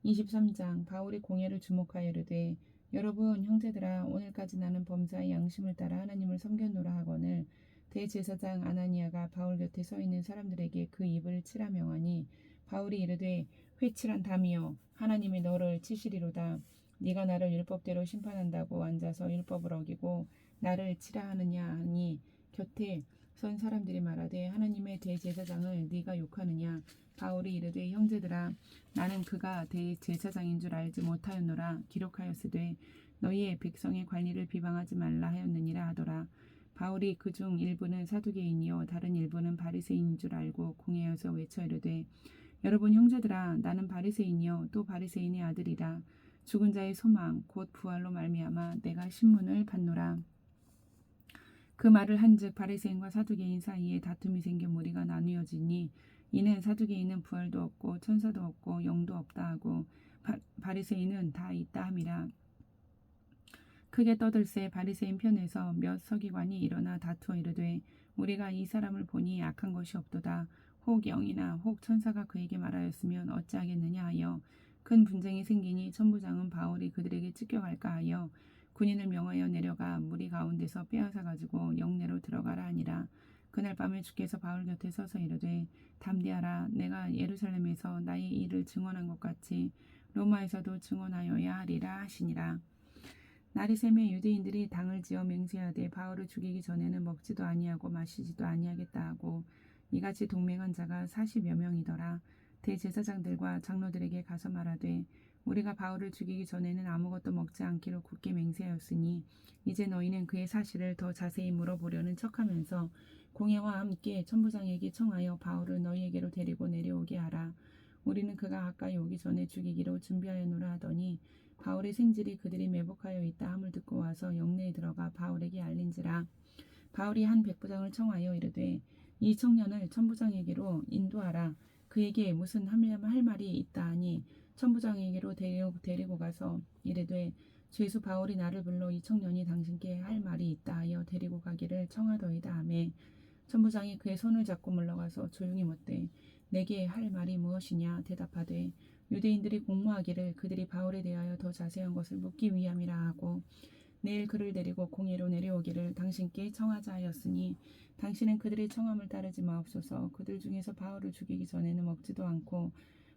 23장 바울이 공회를 주목하여 이르되 여러분 형제들아 오늘까지 나는 범사의 양심을 따라 하나님을 섬겼노라 하거늘 대제사장 아나니아가 바울 곁에 서 있는 사람들에게 그 입을 치라 명하니 바울이 이르되 회칠한 담이여 하나님이 너를 치시리로다. 네가 나를 율법대로 심판한다고 앉아서 율법을 어기고 나를 치라 하느냐 하니 곁에 선 사람들이 말하되 하나님의 대제사장을 네가 욕하느냐. 바울이 이르되 형제들아 나는 그가 대제사장인 줄 알지 못하였노라. 기록하였으되 너희의 백성의 관리를 비방하지 말라 하였느니라 하더라. 바울이 그중 일부는 사두개인이요 다른 일부는 바리새인인 줄 알고 공회에서 외쳐 이르되 여러분 형제들아 나는 바리새인이요 또 바리새인의 아들이라. 죽은 자의 소망 곧 부활로 말미암아 내가 신문을 받노라. 그 말을 한즉 바리새인과 사두개인 사이에 다툼이 생겨 무리가 나뉘어지니 이는 사두개인은 부활도 없고 천사도 없고 영도 없다 하고 바리새인은 다 있다 함이라. 크게 떠들새 바리새인 편에서 몇 서기관이 일어나 다투어 이르되 우리가 이 사람을 보니 악한 것이 없도다. 혹 영이나 혹 천사가 그에게 말하였으면 어찌하겠느냐 하여 큰 분쟁이 생기니 천부장은 바울이 그들에게 찢겨갈까 하여 군인을 명하여 내려가 무리 가운데서 빼앗아 가지고 영내로 들어가라 하니라. 그날 밤에 주께서 바울 곁에 서서 이르되 담대하라. 내가 예루살렘에서 나의 일을 증언한 것 같이 로마에서도 증언하여야 하리라 하시니라. 날이 새매 유대인들이 당을 지어 맹세하되 바울을 죽이기 전에는 먹지도 아니하고 마시지도 아니하겠다 하고 이같이 동맹한 자가 40여 명이더라. 대제사장들과 장로들에게 가서 말하되 우리가 바울을 죽이기 전에는 아무것도 먹지 않기로 굳게 맹세하였으니 이제 너희는 그의 사실을 더 자세히 물어보려는 척하면서 공회와 함께 천부장에게 청하여 바울을 너희에게로 데리고 내려오게 하라. 우리는 그가 가까이 오기 전에 죽이기로 준비하였노라 하더니 바울의 생질이 그들이 매복하여 있다 함을 듣고 와서 영내에 들어가 바울에게 알린지라. 바울이 한 백부장을 청하여 이르되 이 청년을 천부장에게로 인도하라. 그에게 무슨 할 말이 있다 하니 천부장에게로 데리고 가서 이르되 죄수 바울이 나를 불러 이 청년이 당신께 할 말이 있다 하여 데리고 가기를 청하더이다 하매 천부장이 그의 손을 잡고 물러가서 조용히 묻되 내게 할 말이 무엇이냐 대답하되 유대인들이 공모하기를 그들이 바울에 대하여 더 자세한 것을 묻기 위함이라 하고 내일 그를 데리고 공회로 내려오기를 당신께 청하자 하였으니 당신은 그들의 청함을 따르지 마옵소서. 그들 중에서 바울을 죽이기 전에는 먹지도 않고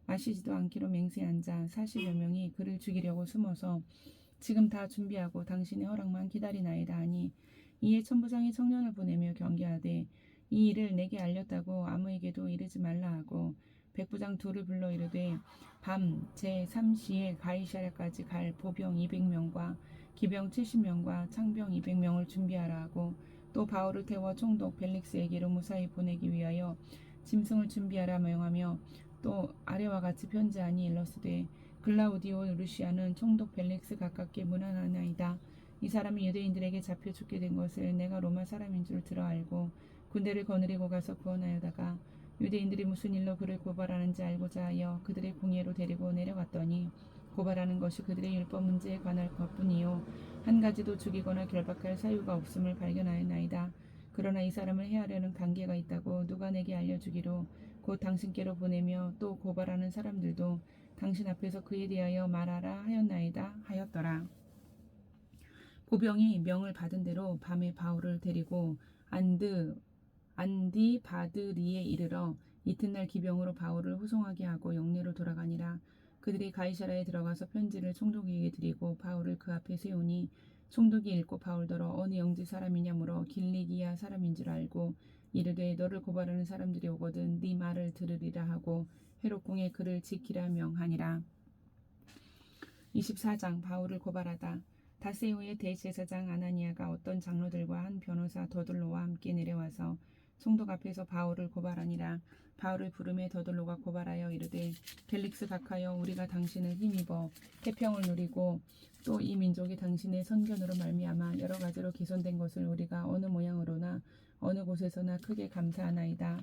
마시지도 않기로 맹세한 자 40여 명이 그를 죽이려고 숨어서 지금 다 준비하고 당신의 허락만 기다리나이다 하니 이에 천부장이 청년을 보내며 경계하되 이 일을 내게 알렸다고 아무에게도 이르지 말라 하고 백부장 둘을 불러 이르되 밤 제3시에 가이사랴까지 갈 보병 200명과 기병 70명과 창병 200명을 준비하라 하고 또 바울을 태워 총독 벨릭스에게로 무사히 보내기 위하여 짐승을 준비하라 명하며 또 아래와 같이 편지하니 일러스되 글라우디오 루시아는 총독 벨릭스 가깝게 문안하나이다. 이 사람이 유대인들에게 잡혀 죽게 된 것을 내가 로마 사람인 줄 들어 알고 군대를 거느리고 가서 구원하여다가 유대인들이 무슨 일로 그를 고발하는지 알고자 하여 그들의 공회로 데리고 내려갔더니 고발하는 것이 그들의 율법 문제에 관할 것뿐이요 한 가지도 죽이거나 결박할 사유가 없음을 발견하였나이다. 그러나 이 사람을 해하려는 관계가 있다고 누가 내게 알려주기로 곧 당신께로 보내며 또 고발하는 사람들도 당신 앞에서 그에 대하여 말하라 하였나이다 하였더라. 보병이 명을 받은 대로 밤에 바울을 데리고 안디바드리에 이르러 이튿날 기병으로 바울을 호송하게 하고 영내로 돌아가니라. 그들이 가이사라에 들어가서 편지를 총독에게 드리고 바울을 그 앞에 세우니 총독이 읽고 바울더러 어느 영지 사람이냐 물어 길리기아 사람인 줄 알고 이르되 너를 고발하는 사람들이 오거든 네 말을 들으리라 하고 회록궁에 그를 지키라 명하니라. 24장 바울을 고발하다. 다세오의 대제사장 아나니아가 어떤 장로들과 한 변호사 더둘로와 함께 내려와서 총독 앞에서 바울을 고발하니라. 바울을 부르매 더둘로가 고발하여 이르되 벨릭스 각하여 우리가 당신을 힘입어 태평을 누리고 또 이 민족이 당신의 선견으로 말미암아 여러 가지로 개선된 것을 우리가 어느 모양으로나 어느 곳에서나 크게 감사하나이다.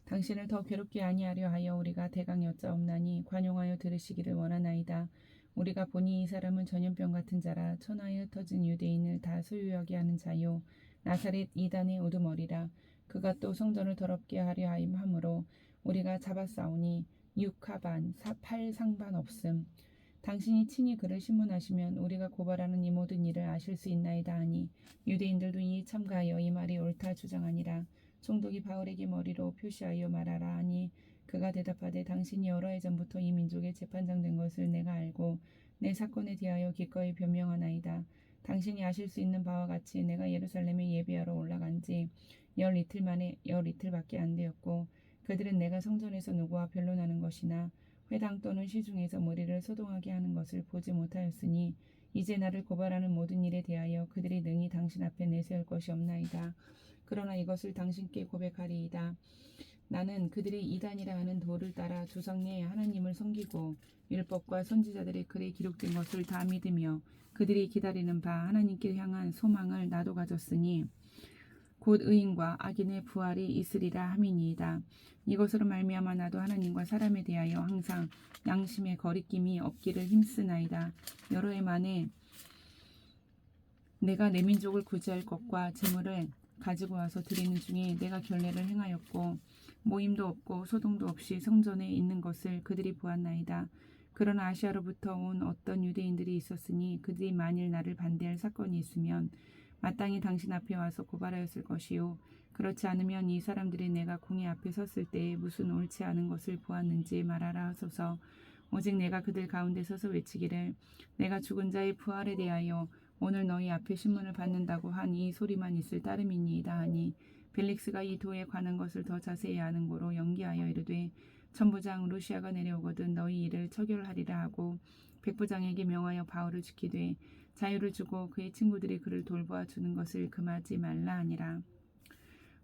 당신을 더 괴롭게 아니하려 하여 우리가 대강 여짜옵나니 관용하여 들으시기를 원하나이다. 우리가 보니 이 사람은 전염병 같은 자라 천하에 흩어진 유대인을 다 소유하게 하는 자요 나사렛 이단의 우두머리라. 그가 또 성전을 더럽게 하려 함으로 우리가 잡아싸우니 6하반 8상반 없음. 당신이 친히 그를 신문하시면 우리가 고발하는 이 모든 일을 아실 수 있나이다 하니 유대인들도 이에 참가하여 이 말이 옳다 주장하니라. 총독이 바울에게 머리로 표시하여 말하라 하니 그가 대답하되 당신이 여러 해 전부터 이 민족의 재판장 된 것을 내가 알고 내 사건에 대하여 기꺼이 변명하나이다. 당신이 아실 수 있는 바와 같이 내가 예루살렘에 예배하러 올라간 지 열이틀밖에 안 되었고 그들은 내가 성전에서 누구와 변론하는 것이나 회당 또는 시중에서 머리를 소동하게 하는 것을 보지 못하였으니 이제 나를 고발하는 모든 일에 대하여 그들이 능히 당신 앞에 내세울 것이 없나이다. 그러나 이것을 당신께 고백하리이다. 나는 그들이 이단이라 하는 도를 따라 조상의 하나님을 섬기고 율법과 선지자들의 글에 기록된 것을 다 믿으며 그들이 기다리는 바 하나님께 향한 소망을 나도 가졌으니 곧 의인과 악인의 부활이 있으리라 함이니이다. 이것으로 말미암아 나도 하나님과 사람에 대하여 항상 양심의 거리낌이 없기를 힘쓰나이다. 여러 해 만에 내가 내 민족을 구제할 것과 재물을 가지고 와서 드리는 중에 내가 결례를 행하였고 모임도 없고 소동도 없이 성전에 있는 것을 그들이 보았나이다. 그러나 아시아로부터 온 어떤 유대인들이 있었으니 그들이 만일 나를 반대할 사건이 있으면 마땅히 당신 앞에 와서 고발하였을 것이요 그렇지 않으면 이 사람들이 내가 공회 앞에 섰을 때에 무슨 옳지 않은 것을 보았는지 말하라 하소서. 오직 내가 그들 가운데 서서 외치기를 내가 죽은 자의 부활에 대하여 오늘 너희 앞에 신문을 받는다고 한 이 소리만 있을 따름이니이다 하니 벨릭스가 이 도에 관한 것을 더 자세히 아는 고로 연기하여 이르되 천부장 루시아가 내려오거든 너희 일을 처결하리라 하고 백부장에게 명하여 바울을 지키되 자유를 주고 그의 친구들이 그를 돌보아 주는 것을 금하지 말라 하니라.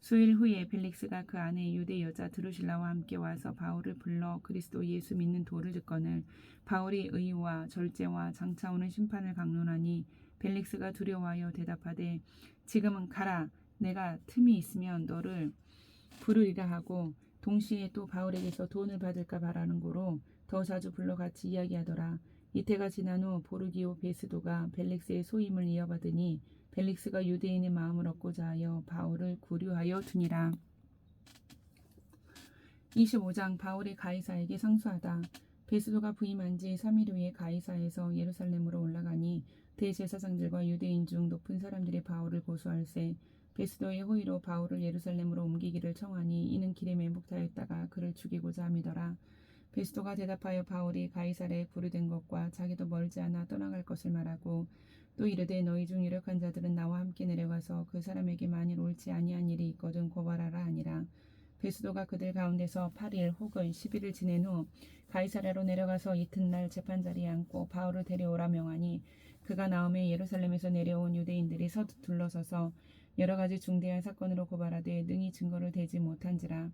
수일 후에 벨릭스가 그 아내 유대 여자 드루실라와 함께 와서 바울을 불러 그리스도 예수 믿는 도를 듣거늘 바울이 의와 절제와 장차 오는 심판을 강론하니 벨릭스가 두려워하여 대답하되 지금은 가라. 내가 틈이 있으면 너를 부르리라 하고 동시에 또 바울에게서 돈을 받을까 바라는 고로 더 자주 불러 같이 이야기하더라. 이태가 지난 후 보르기오 베스도가 벨릭스의 소임을 이어받으니 벨릭스가 유대인의 마음을 얻고자 하여 바울을 구류하여 두니라. 25장 바울이 가이사에게 상수하다. 베스도가 부임한 지 3일 후에 가이사에서 예루살렘으로 올라가니 대제사장들과 유대인 중 높은 사람들이 바울을 고소할세 베스도의 호의로 바울을 예루살렘으로 옮기기를 청하니 이는 길에 맹복하였다가 그를 죽이고자 함이더라. 베스도가 대답하여 바울이 가이사랴에 구류된 것과 자기도 멀지 않아 떠나갈 것을 말하고 또 이르되 너희 중 유력한 자들은 나와 함께 내려가서 그 사람에게 만일 옳지 아니한 일이 있거든 고발하라 하니라. 베스도가 그들 가운데서 8일 혹은 10일을 지낸 후 가이사랴로 내려가서 이튿날 재판자리에 앉고 바울을 데려오라 명하니 그가 나오매 예루살렘에서 내려온 유대인들이 서둘러서서 여러 가지 중대한 사건으로 고발하되 능히 증거를 대지 못한지라.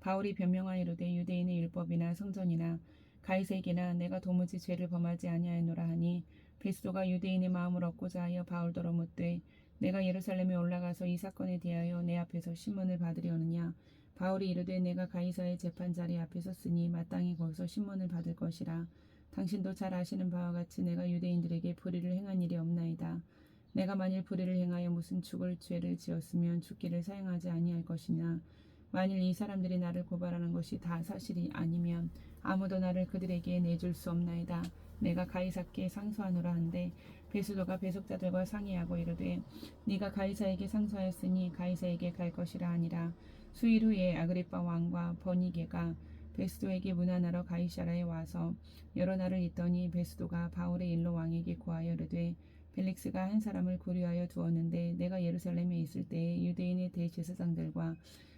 바울이 변명하이르되 유대인의 율법이나 성전이나 가이사에게나 내가 도무지 죄를 범하지 아니하였노라 하니 베스도가 유대인의 마음을 얻고자 하여 바울더러 묻되 내가 예루살렘에 올라가서 이 사건에 대하여 내 앞에서 신문을 받으려느냐. 바울이 이르되 내가 가이사의 재판자리 앞에 섰으니 마땅히 거기서 신문을 받을 것이라. 당신도 잘 아시는 바와 같이 내가 유대인들에게 불의를 행한 일이 없나이다. 내가 만일 불의를 행하여 무슨 죽을 죄를 지었으면 죽기를 사용하지 아니할 것이나 만일 이 사람들이 나를 고발하는 것이 다 사실이 아니면 아무도 나를 그들에게 내줄 수 없나이다. 내가 가이사께 상소하노라 한데 베스도가 배속자들과 상의하고 이르되 네가 가이사에게 상소하였으니 가이사에게 갈 것이라 하니라. 수일 후에 아그리빠 왕과 버니게가 베스도에게 문안하러 가이사라에 와서 여러 날을 있더니 베스도가 바울의 일로 왕에게 고하여 이르되 벨릭스가 한 사람을 구류하여 두었는데 내가 예루살렘에 있을 때에 유대인의 대제사장들과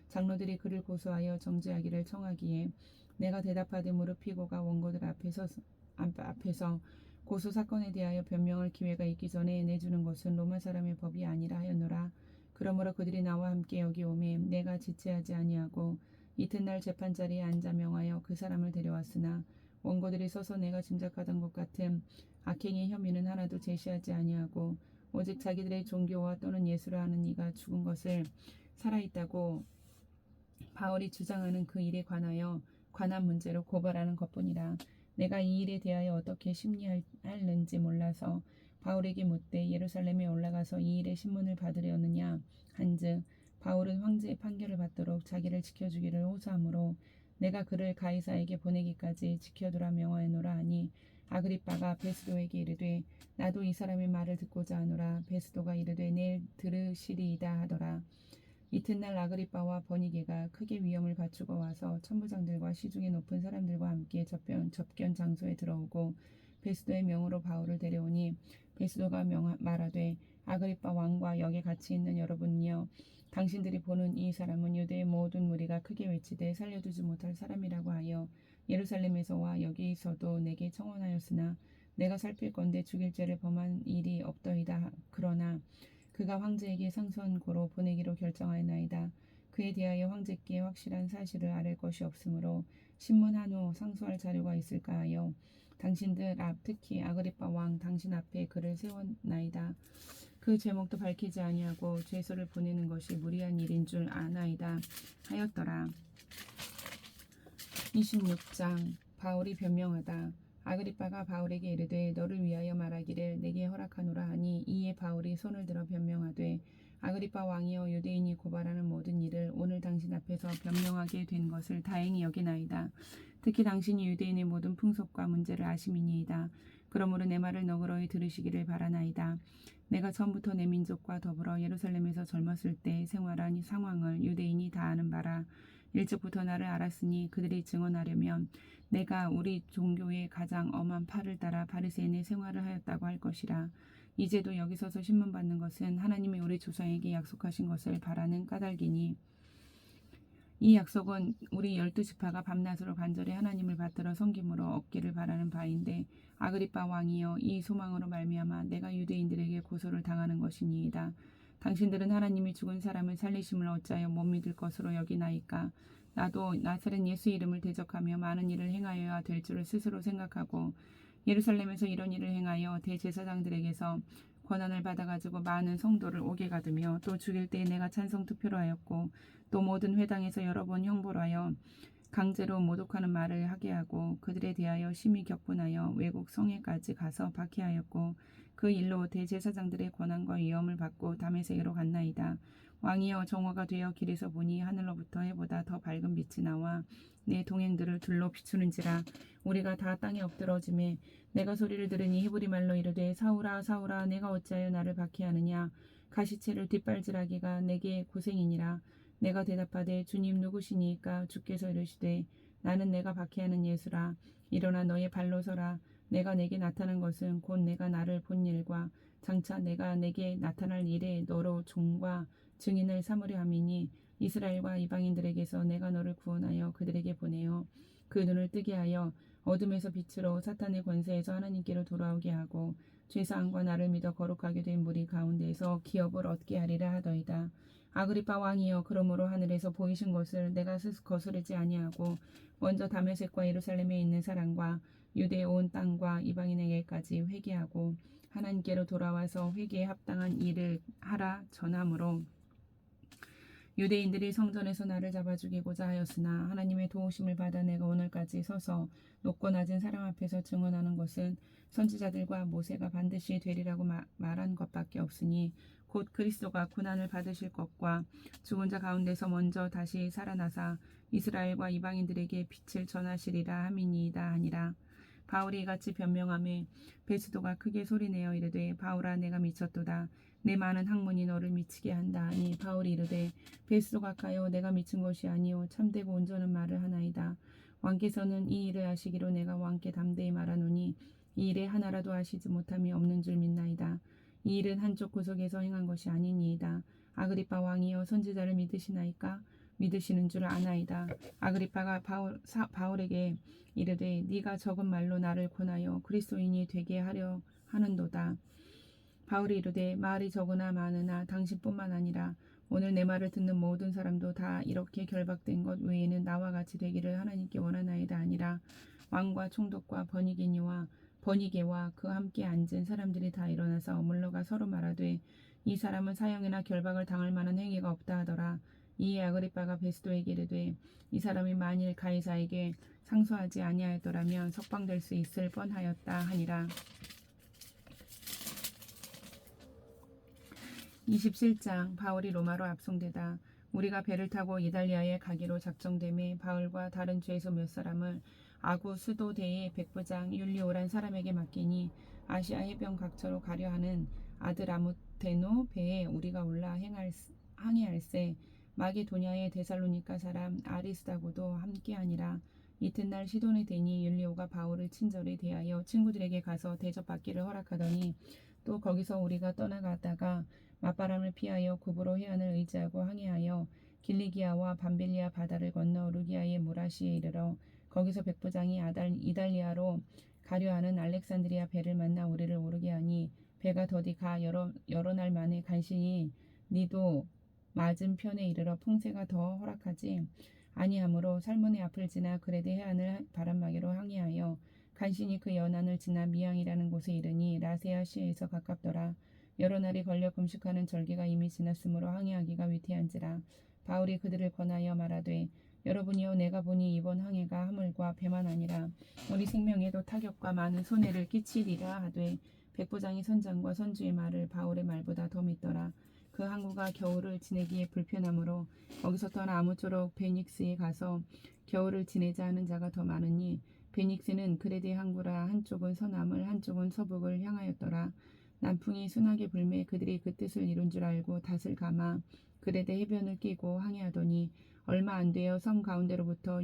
장로들이 그를 고소하여 정죄하기를 청하기에 내가 대답하되 무릎 피고가 원고들 앞에서 고소 사건에 대하여 변명할 기회가 있기 전에 내주는 것은 로마 사람의 법이 아니라 하였노라. 그러므로 그들이 나와 함께 여기 오매 내가 지체하지 아니하고 이튿날 재판자리에 앉아 명하여 그 사람을 데려왔으나 원고들이 서서 내가 짐작하던 것 같은 악행의 혐의는 하나도 제시하지 아니하고 오직 자기들의 종교와 또는 예수라 하는 이가 죽은 것을 살아있다고 바울이 주장하는 그 일에 관한 문제로 고발하는 것뿐이라. 내가 이 일에 대하여 어떻게 심리할는지 몰라서 바울에게 묻되 예루살렘에 올라가서 이 일의 신문을 받으려느냐 한즉 바울은 황제의 판결을 받도록 자기를 지켜주기를 호소하므로 내가 그를 가이사에게 보내기까지 지켜두라 명하노라 하니 아그리빠가 베스도에게 이르되 나도 이 사람의 말을 듣고자 하노라. 베스도가 이르되 내일 들으시리이다 하더라. 이튿날 아그리빠와 버니게가 크게 위험을 갖추고 와서 천부장들과 시중에 높은 사람들과 함께 접견 장소에 들어오고 베스도의 명으로 바울을 데려오니 베스도가 말하되 아그리빠 왕과 역에 같이 있는 여러분이여 당신들이 보는 이 사람은 유대의 모든 무리가 크게 외치되 살려두지 못할 사람이라고 하여 예루살렘에서와 여기서도 내게 청원하였으나 내가 살필 건대 죽일 죄를 범한 일이 없더이다. 그러나 그가 황제에게 상소한 고로 보내기로 결정하였나이다. 그에 대하여 황제께 확실한 사실을 아랠 것이 없으므로 신문한 후 상소할 자료가 있을까 하여 당신들 앞 특히 아그리빠 왕 당신 앞에 그를 세웠나이다. 그 제목도 밝히지 아니하고 죄서를 보내는 것이 무리한 일인 줄 아나이다 하였더라. 26장 바울이 변명하다. 아그리빠가 바울에게 이르되 너를 위하여 말하기를 내게 허락하노라 하니 이에 바울이 손을 들어 변명하되 아그리빠 왕이여 유대인이 고발하는 모든 일을 오늘 당신 앞에서 변명하게 된 것을 다행히 여기나이다. 특히 당신이 유대인의 모든 풍속과 문제를 아심이니이다. 그러므로 내 말을 너그러이 들으시기를 바라나이다. 내가 처음부터 내 민족과 더불어 예루살렘에서 젊었을 때 생활한 상황을 유대인이 다 아는 바라. 일찍부터 나를 알았으니 그들이 증언하려면 내가 우리 종교의 가장 엄한 팔을 따라 바리새인의 생활을 하였다고 할 것이라. 이제도 여기 서서 신문받는 것은 하나님이 우리 조상에게 약속하신 것을 바라는 까닭이니 이 약속은 우리 12지파가 밤낮으로 간절히 하나님을 받들어 섬김으로 얻기를 바라는 바인데 아그리빠 왕이여 이 소망으로 말미암아 내가 유대인들에게 고소를 당하는 것이니이다. 당신들은 하나님이 죽은 사람을 살리심을 어찌하여 못 믿을 것으로 여기나이까. 나도 나사렛 예수 이름을 대적하며 많은 일을 행하여야 될 줄을 스스로 생각하고 예루살렘에서 이런 일을 행하여 대제사장들에게서 권한을 받아가지고 많은 성도를 옥에 가두며 또 죽일 때에 내가 찬성 투표로 하였고 또 모든 회당에서 여러 번 형벌 하여 강제로 모독하는 말을 하게 하고 그들에 대하여 심히 격분하여 외국 성에까지 가서 박해하였고 그 일로 대제사장들의 권한과 위엄을 받고 다메섹으로 갔나이다. 왕이여 정오가 되어 길에서 보니 하늘로부터 해보다 더 밝은 빛이 나와 내 동행들을 둘러 비추는지라. 우리가 다 땅에 엎드러짐에 내가 소리를 들으니 히브리 말로 이르되 사울아 사울아 내가 어찌하여 나를 박해하느냐. 가시체를 뒷발질하기가 내게 고생이니라. 내가 대답하되 주님 누구시니까. 주께서 이르시되 나는 내가 박해하는 예수라. 일어나 너의 발로 서라. 내가 내게 나타난 것은 곧 내가 나를 본 일과 장차 내가 내게 나타날 일에 너로 종과 증인을 삼으려 함이니 이스라엘과 이방인들에게서 내가 너를 구원하여 그들에게 보내어 그 눈을 뜨게 하여 어둠에서 빛으로 사탄의 권세에서 하나님께로 돌아오게 하고 죄사함과 나를 믿어 거룩하게 된 무리 가운데에서 기업을 얻게 하리라 하더이다. 아그리빠 왕이여 그러므로 하늘에서 보이신 것을 내가 거스르지 아니하고 먼저 다메섹과 예루살렘에 있는 사람과 유대 온 땅과 이방인에게까지 회개하고 하나님께로 돌아와서 회개에 합당한 일을 하라 전하므로 유대인들이 성전에서 나를 잡아 죽이고자 하였으나 하나님의 도우심을 받아 내가 오늘까지 서서 높고 낮은 사람 앞에서 증언하는 것은 선지자들과 모세가 반드시 되리라고 말한 것밖에 없으니 곧 그리스도가 고난을 받으실 것과 죽은 자 가운데서 먼저 다시 살아나사 이스라엘과 이방인들에게 빛을 전하시리라 함이니이다 하니라. 바울이 이같이 변명하며 베스도가 크게 소리내어 이르되 바울아 내가 미쳤도다. 내 많은 학문이 너를 미치게 한다 하니 바울이 이르되 베스도가 가여 내가 미친 것이 아니요 참되고 온전한 말을 하나이다. 왕께서는 이 일을 하시기로 내가 왕께 담대히 말하노니 이 일에 하나라도 하시지 못함이 없는 줄 믿나이다. 이 일은 한쪽 구석에서 행한 것이 아니니이다. 아그리빠 왕이여 선지자를 믿으시나이까? 믿으시는 줄 아나이다. 아그리빠가 바울에게 이르되 네가 적은 말로 나를 권하여 그리스도인이 되게 하려 하는도다. 바울이 이르되 말이 적으나 많으나 당신뿐만 아니라 오늘 내 말을 듣는 모든 사람도 다 이렇게 결박된 것 외에는 나와 같이 되기를 하나님께 원하나이다 아니라 왕과 총독과 번이게와 그 함께 앉은 사람들이 다 일어나서 물러가 서로 말하되 이 사람은 사형이나 결박을 당할 만한 행위가 없다 하더라. 이에 아그리빠가 베스도에게 이르되 이 사람이 만일 가이사에게 상소하지 아니하였더라면 석방될 수 있을 뻔하였다 하니라. 27장 바울이 로마로 압송되다. 우리가 배를 타고 이달리아에 가기로 작정됨에 바울과 다른 죄수 몇 사람을 아구 수도대의 백부장 율리오란 사람에게 맡기니 아시아 해변 각처로 가려 하는 아드라무테노 배에 우리가 올라 항해할세 마게도냐의 데살로니가 사람 아리스다고도 함께하니라. 이튿날 시돈에 대니 율리오가 바울을 친절히 대하여 친구들에게 가서 대접받기를 허락하더니 또 거기서 우리가 떠나가다가 맞바람을 피하여 구브로 해안을 의지하고 항해하여 길리기아와 밤빌리아 바다를 건너 루기아의 무라시에 이르러 거기서 백부장이 이달리아로 가려하는 알렉산드리아 배를 만나 우리를 오르게 하니 배가 더디 가 여러 날 만에 간신히 니도 맞은편에 이르러 풍세가 더 허락하지 아니하므로 살문의 앞을 지나 그레데 해안을 바람막이로 항해하여 간신히 그 연안을 지나 미양이라는 곳에 이르니 라세아 시에서 가깝더라. 여러 날이 걸려 금식하는 절기가 이미 지났으므로 항해하기가 위태한지라. 바울이 그들을 권하여 말하되 여러분이여 내가 보니 이번 항해가 하물과 배만 아니라 우리 생명에도 타격과 많은 손해를 끼치리라 하되 백부장이 선장과 선주의 말을 바울의 말보다 더 믿더라. 그 항구가 겨울을 지내기에 불편하므로 거기서 떠나 아무쪼록 베닉스에 가서 겨울을 지내자 하는 자가 더 많으니 베닉스는 그레데 항구라 한쪽은 서남을 한쪽은 서북을 향하였더라. 남풍이 순하게 불매 그들이 그 뜻을 이룬 줄 알고 닷을 감아 그레데 해변을 끼고 항해하더니 얼마 안 되어 섬 가운데로부터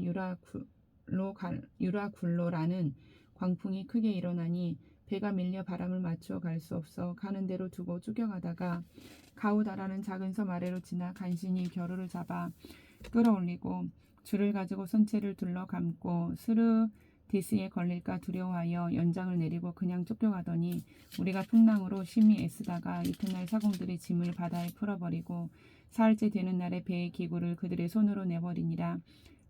유라굴로라는 광풍이 크게 일어나니 배가 밀려 바람을 맞추어 갈 수 없어 가는 대로 두고 쫓겨가다가 가우다라는 작은 섬 아래로 지나 간신히 겨루를 잡아 끌어올리고 줄을 가지고 선체를 둘러 감고 스르디스에 걸릴까 두려워하여 연장을 내리고 그냥 쫓겨가더니 우리가 풍랑으로 심히 애쓰다가 이튿날 사공들이 짐을 바다에 풀어버리고 사흘째 되는 날에 배의 기구를 그들의 손으로 내버리니라.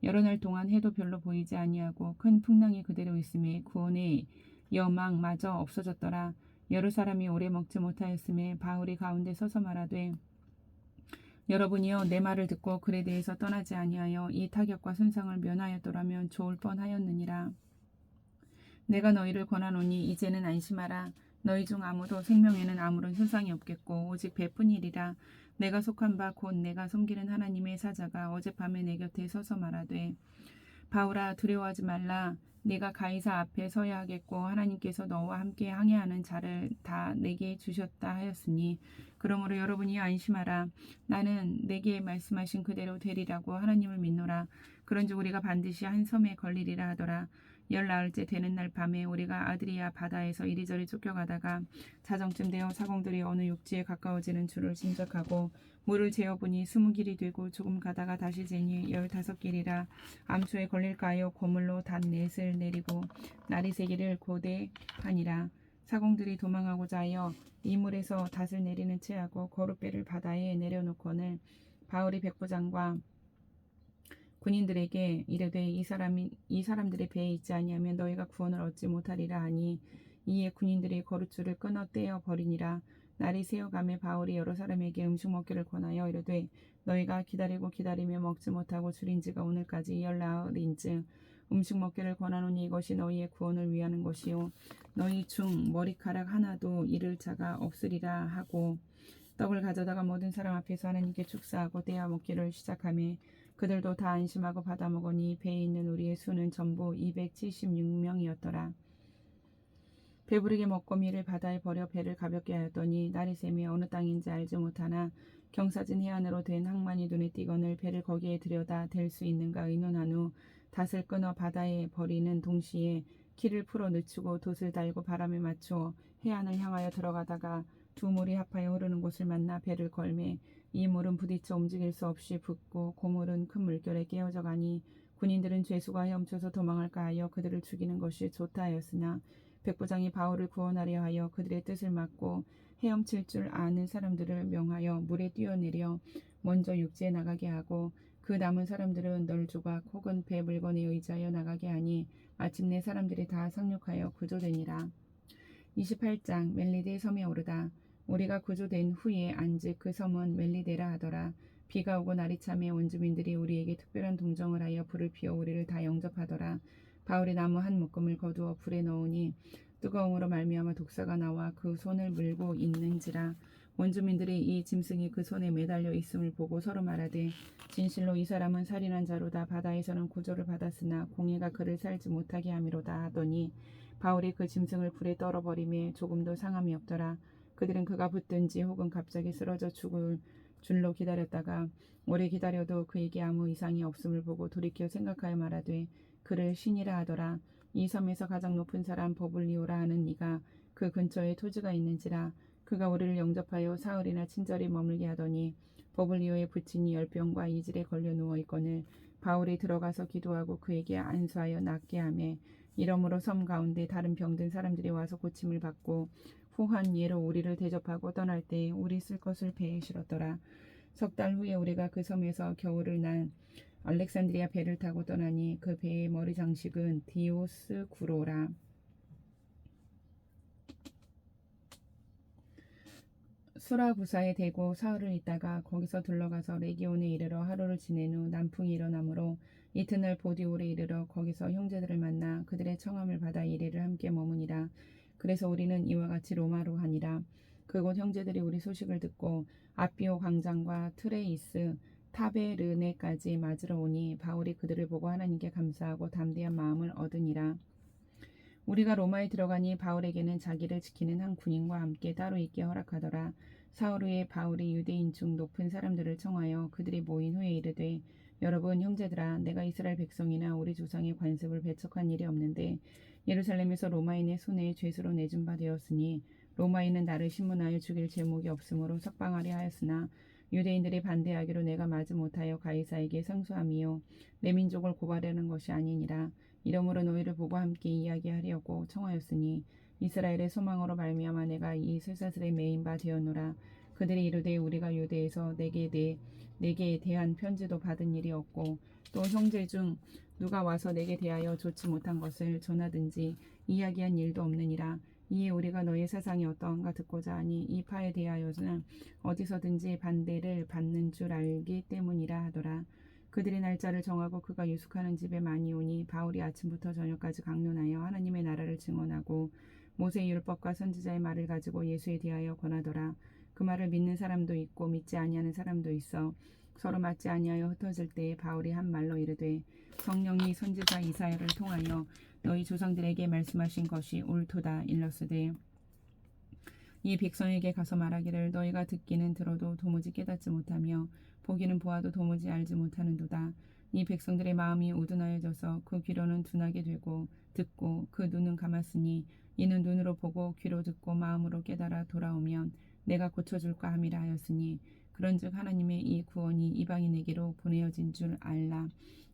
여러 날 동안 해도 별로 보이지 아니하고 큰 풍랑이 그대로 있음에 구원의 여망마저 없어졌더라. 여러 사람이 오래 먹지 못하였음에 바울이 가운데 서서 말하되 여러분이여 내 말을 듣고 그레데에서 떠나지 아니하여 이 타격과 손상을 면하였더라면 좋을 뻔하였느니라. 내가 너희를 권하노니 이제는 안심하라. 너희 중 아무도 생명에는 아무런 손상이 없겠고 오직 배뿐이리라. 내가 속한 바 곧 내가 섬기는 하나님의 사자가 어젯밤에 내 곁에 서서 말하되 바울아 두려워하지 말라. 네가 가이사 앞에 서야 하겠고 하나님께서 너와 함께 항해하는 자를 다 내게 주셨다 하였으니 그러므로 여러분이 안심하라. 나는 내게 말씀하신 그대로 되리라고 하나님을 믿노라. 그런즉 우리가 반드시 한 섬에 걸리리라 하더라. 14일째 되는 날 밤에 우리가 아드리아 바다에서 이리저리 쫓겨가다가 자정쯤 되어 사공들이 어느 육지에 가까워지는 줄을 짐작하고 물을 재어보니 20길이 되고 조금 가다가 다시 재니 15길이라 암초에 걸릴까 하여 고물로 닷 넷을 내리고 날이 새기를 고대하니라. 사공들이 도망하고자 하여 이물에서 닷을 내리는 채하고 거룻배를 바다에 내려놓거늘 바울이 백부장과 군인들에게 이르되 이 사람들의 배에 있지 아니하면 너희가 구원을 얻지 못하리라 하니 이에 군인들이 거룻줄을 끊어 떼어 버리니라. 날이 새어가매 바울이 여러 사람에게 음식 먹기를 권하여 이르되 너희가 기다리고 기다리며 먹지 못하고 줄인 지가 오늘까지 열나흘인즉 음식 먹기를 권하노니 이것이 너희의 구원을 위하는 것이요 너희 중 머리카락 하나도 잃을 자가 없으리라 하고 떡을 가져다가 모든 사람 앞에서 하나님께 축사하고 떼어 먹기를 시작하며 그들도 다 안심하고 받아 먹으니 배에 있는 우리의 수는 전부 276명이었더라. 배부르게 먹고 밀을 바다에 버려 배를 가볍게 하였더니 날이 새며 어느 땅인지 알지 못하나 경사진 해안으로 된 항만이 눈에 띄거늘 배를 거기에 들여다 댈 수 있는가 의논한 후 닷을 끊어 바다에 버리는 동시에 키를 풀어 늦추고 돛을 달고 바람에 맞추어 해안을 향하여 들어가다가 두 물이 합하여 흐르는 곳을 만나 배를 걸매 이 물은 부딪혀 움직일 수 없이 붓고 고물은 큰 물결에 깨어져 가니 군인들은 죄수가 헤엄쳐서 도망할까 하여 그들을 죽이는 것이 좋다 하였으나 백부장이 바울을 구원하려 하여 그들의 뜻을 막고 헤엄칠 줄 아는 사람들을 명하여 물에 뛰어내려 먼저 육지에 나가게 하고 그 남은 사람들은 널조각 혹은 배 물건에 의지하여 나가게 하니 마침내 사람들이 다 상륙하여 구조되니라. 28장 멜리데 섬에 오르다. 우리가 구조된 후에 안즉 그 섬은 멜리데라 하더라. 비가 오고 날이 참에 원주민들이 우리에게 특별한 동정을 하여 불을 피워 우리를 다 영접하더라. 바울이 나무 한 묶음을 거두어 불에 넣으니 뜨거움으로 말미암아 독사가 나와 그 손을 물고 있는지라. 원주민들이 이 짐승이 그 손에 매달려 있음을 보고 서로 말하되 진실로 이 사람은 살인한 자로다. 바다에서는 구조를 받았으나 공예가 그를 살지 못하게 함이로다 하더니 바울이 그 짐승을 불에 떨어버리매 조금도 상함이 없더라. 그들은 그가 붙든지 혹은 갑자기 쓰러져 죽을 줄로 기다렸다가 오래 기다려도 그에게 아무 이상이 없음을 보고 돌이켜 생각하여 말하되 그를 신이라 하더라. 이 섬에서 가장 높은 사람 버블리오라 하는 이가 그 근처에 토지가 있는지라. 그가 우리를 영접하여 사흘이나 친절히 머물게 하더니 버블리오의 부친이 열병과 이질에 걸려 누워 있거늘 바울이 들어가서 기도하고 그에게 안수하여 낫게 하매 이러므로 섬 가운데 다른 병든 사람들이 와서 고침을 받고 후한 예로 우리를 대접하고 떠날 때에 우리 쓸 것을 배에 실었더라. 석 달 후에 우리가 그 섬에서 겨울을 난 알렉산드리아 배를 타고 떠나니 그 배의 머리 장식은 디오스구로라. 수라구사에 대고 사흘을 있다가 거기서 둘러가서 레기온에 이르러 하루를 지낸 후 남풍이 일어나므로 이튿날 보디올에 이르러 거기서 형제들을 만나 그들의 청함을 받아 이래를 함께 머무니라. 그래서 우리는 이와 같이 로마로 하니라. 그곳 형제들이 우리 소식을 듣고 아비오 광장과 트레이스 타베르네까지 맞으러 오니 바울이 그들을 보고 하나님께 감사하고 담대한 마음을 얻으니라. 우리가 로마에 들어가니 바울에게는 자기를 지키는 한 군인과 함께 따로 있게 허락하더라. 사흘 후에 바울이 유대인 중 높은 사람들을 청하여 그들이 모인 후에 이르되 여러분 형제들아 내가 이스라엘 백성이나 우리 조상의 관습을 배척한 일이 없는데 예루살렘에서 로마인의 손에 죄수로 내준 바 되었으니 로마인은 나를 신문하여 죽일 제목이 없으므로 석방하려 하였으나 유대인들이 반대하기로 내가 마지 못하여 가이사에게 상소함이요 내 민족을 고발하는 것이 아니니라. 이러므로 너희를 보고 함께 이야기하려고 청하였으니 이스라엘의 소망으로 말미암아 내가 이 쇠사슬에 매인 바 되었노라. 그들이 이르되 우리가 유대에서 내게 대한 편지도 받은 일이 없고 또 형제 중 누가 와서 내게 대하여 좋지 못한 것을 전하든지 이야기한 일도 없느니라. 이에 우리가 너의 사상이 어떠한가 듣고자 하니 이 파에 대하여는 어디서든지 반대를 받는 줄 알기 때문이라 하더라. 그들이 날짜를 정하고 그가 유숙하는 집에 많이 오니 바울이 아침부터 저녁까지 강론하여 하나님의 나라를 증언하고 모세의 율법과 선지자의 말을 가지고 예수에 대하여 권하더라. 그 말을 믿는 사람도 있고 믿지 아니하는 사람도 있어 서로 맞지 아니하여 흩어질 때에 바울이 한 말로 이르되 성령이 선지자 이사야를 통하여 너희 조상들에게 말씀하신 것이 옳도다 일렀으되 이 백성에게 가서 말하기를 너희가 듣기는 들어도 도무지 깨닫지 못하며 보기는 보아도 도무지 알지 못하는도다. 이 백성들의 마음이 우둔하여져서 그 귀로는 둔하게 되고 듣고 그 눈은 감았으니 이는 눈으로 보고 귀로 듣고 마음으로 깨달아 돌아오면 내가 고쳐줄까 함이라 하였으니 그런즉 하나님의 이 구원이 이방인에게로 보내어진 줄 알라.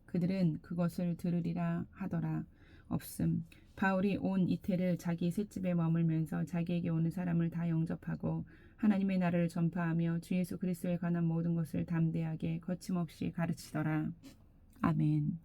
그들은 그것을 들으리라 하더라. 없음. 바울이 온 이태를 자기 셋집에 머물면서 자기에게 오는 사람을 다 영접하고 하나님의 나라를 전파하며 주 예수 그리스도에 관한 모든 것을 담대하게 거침없이 가르치더라. 아멘.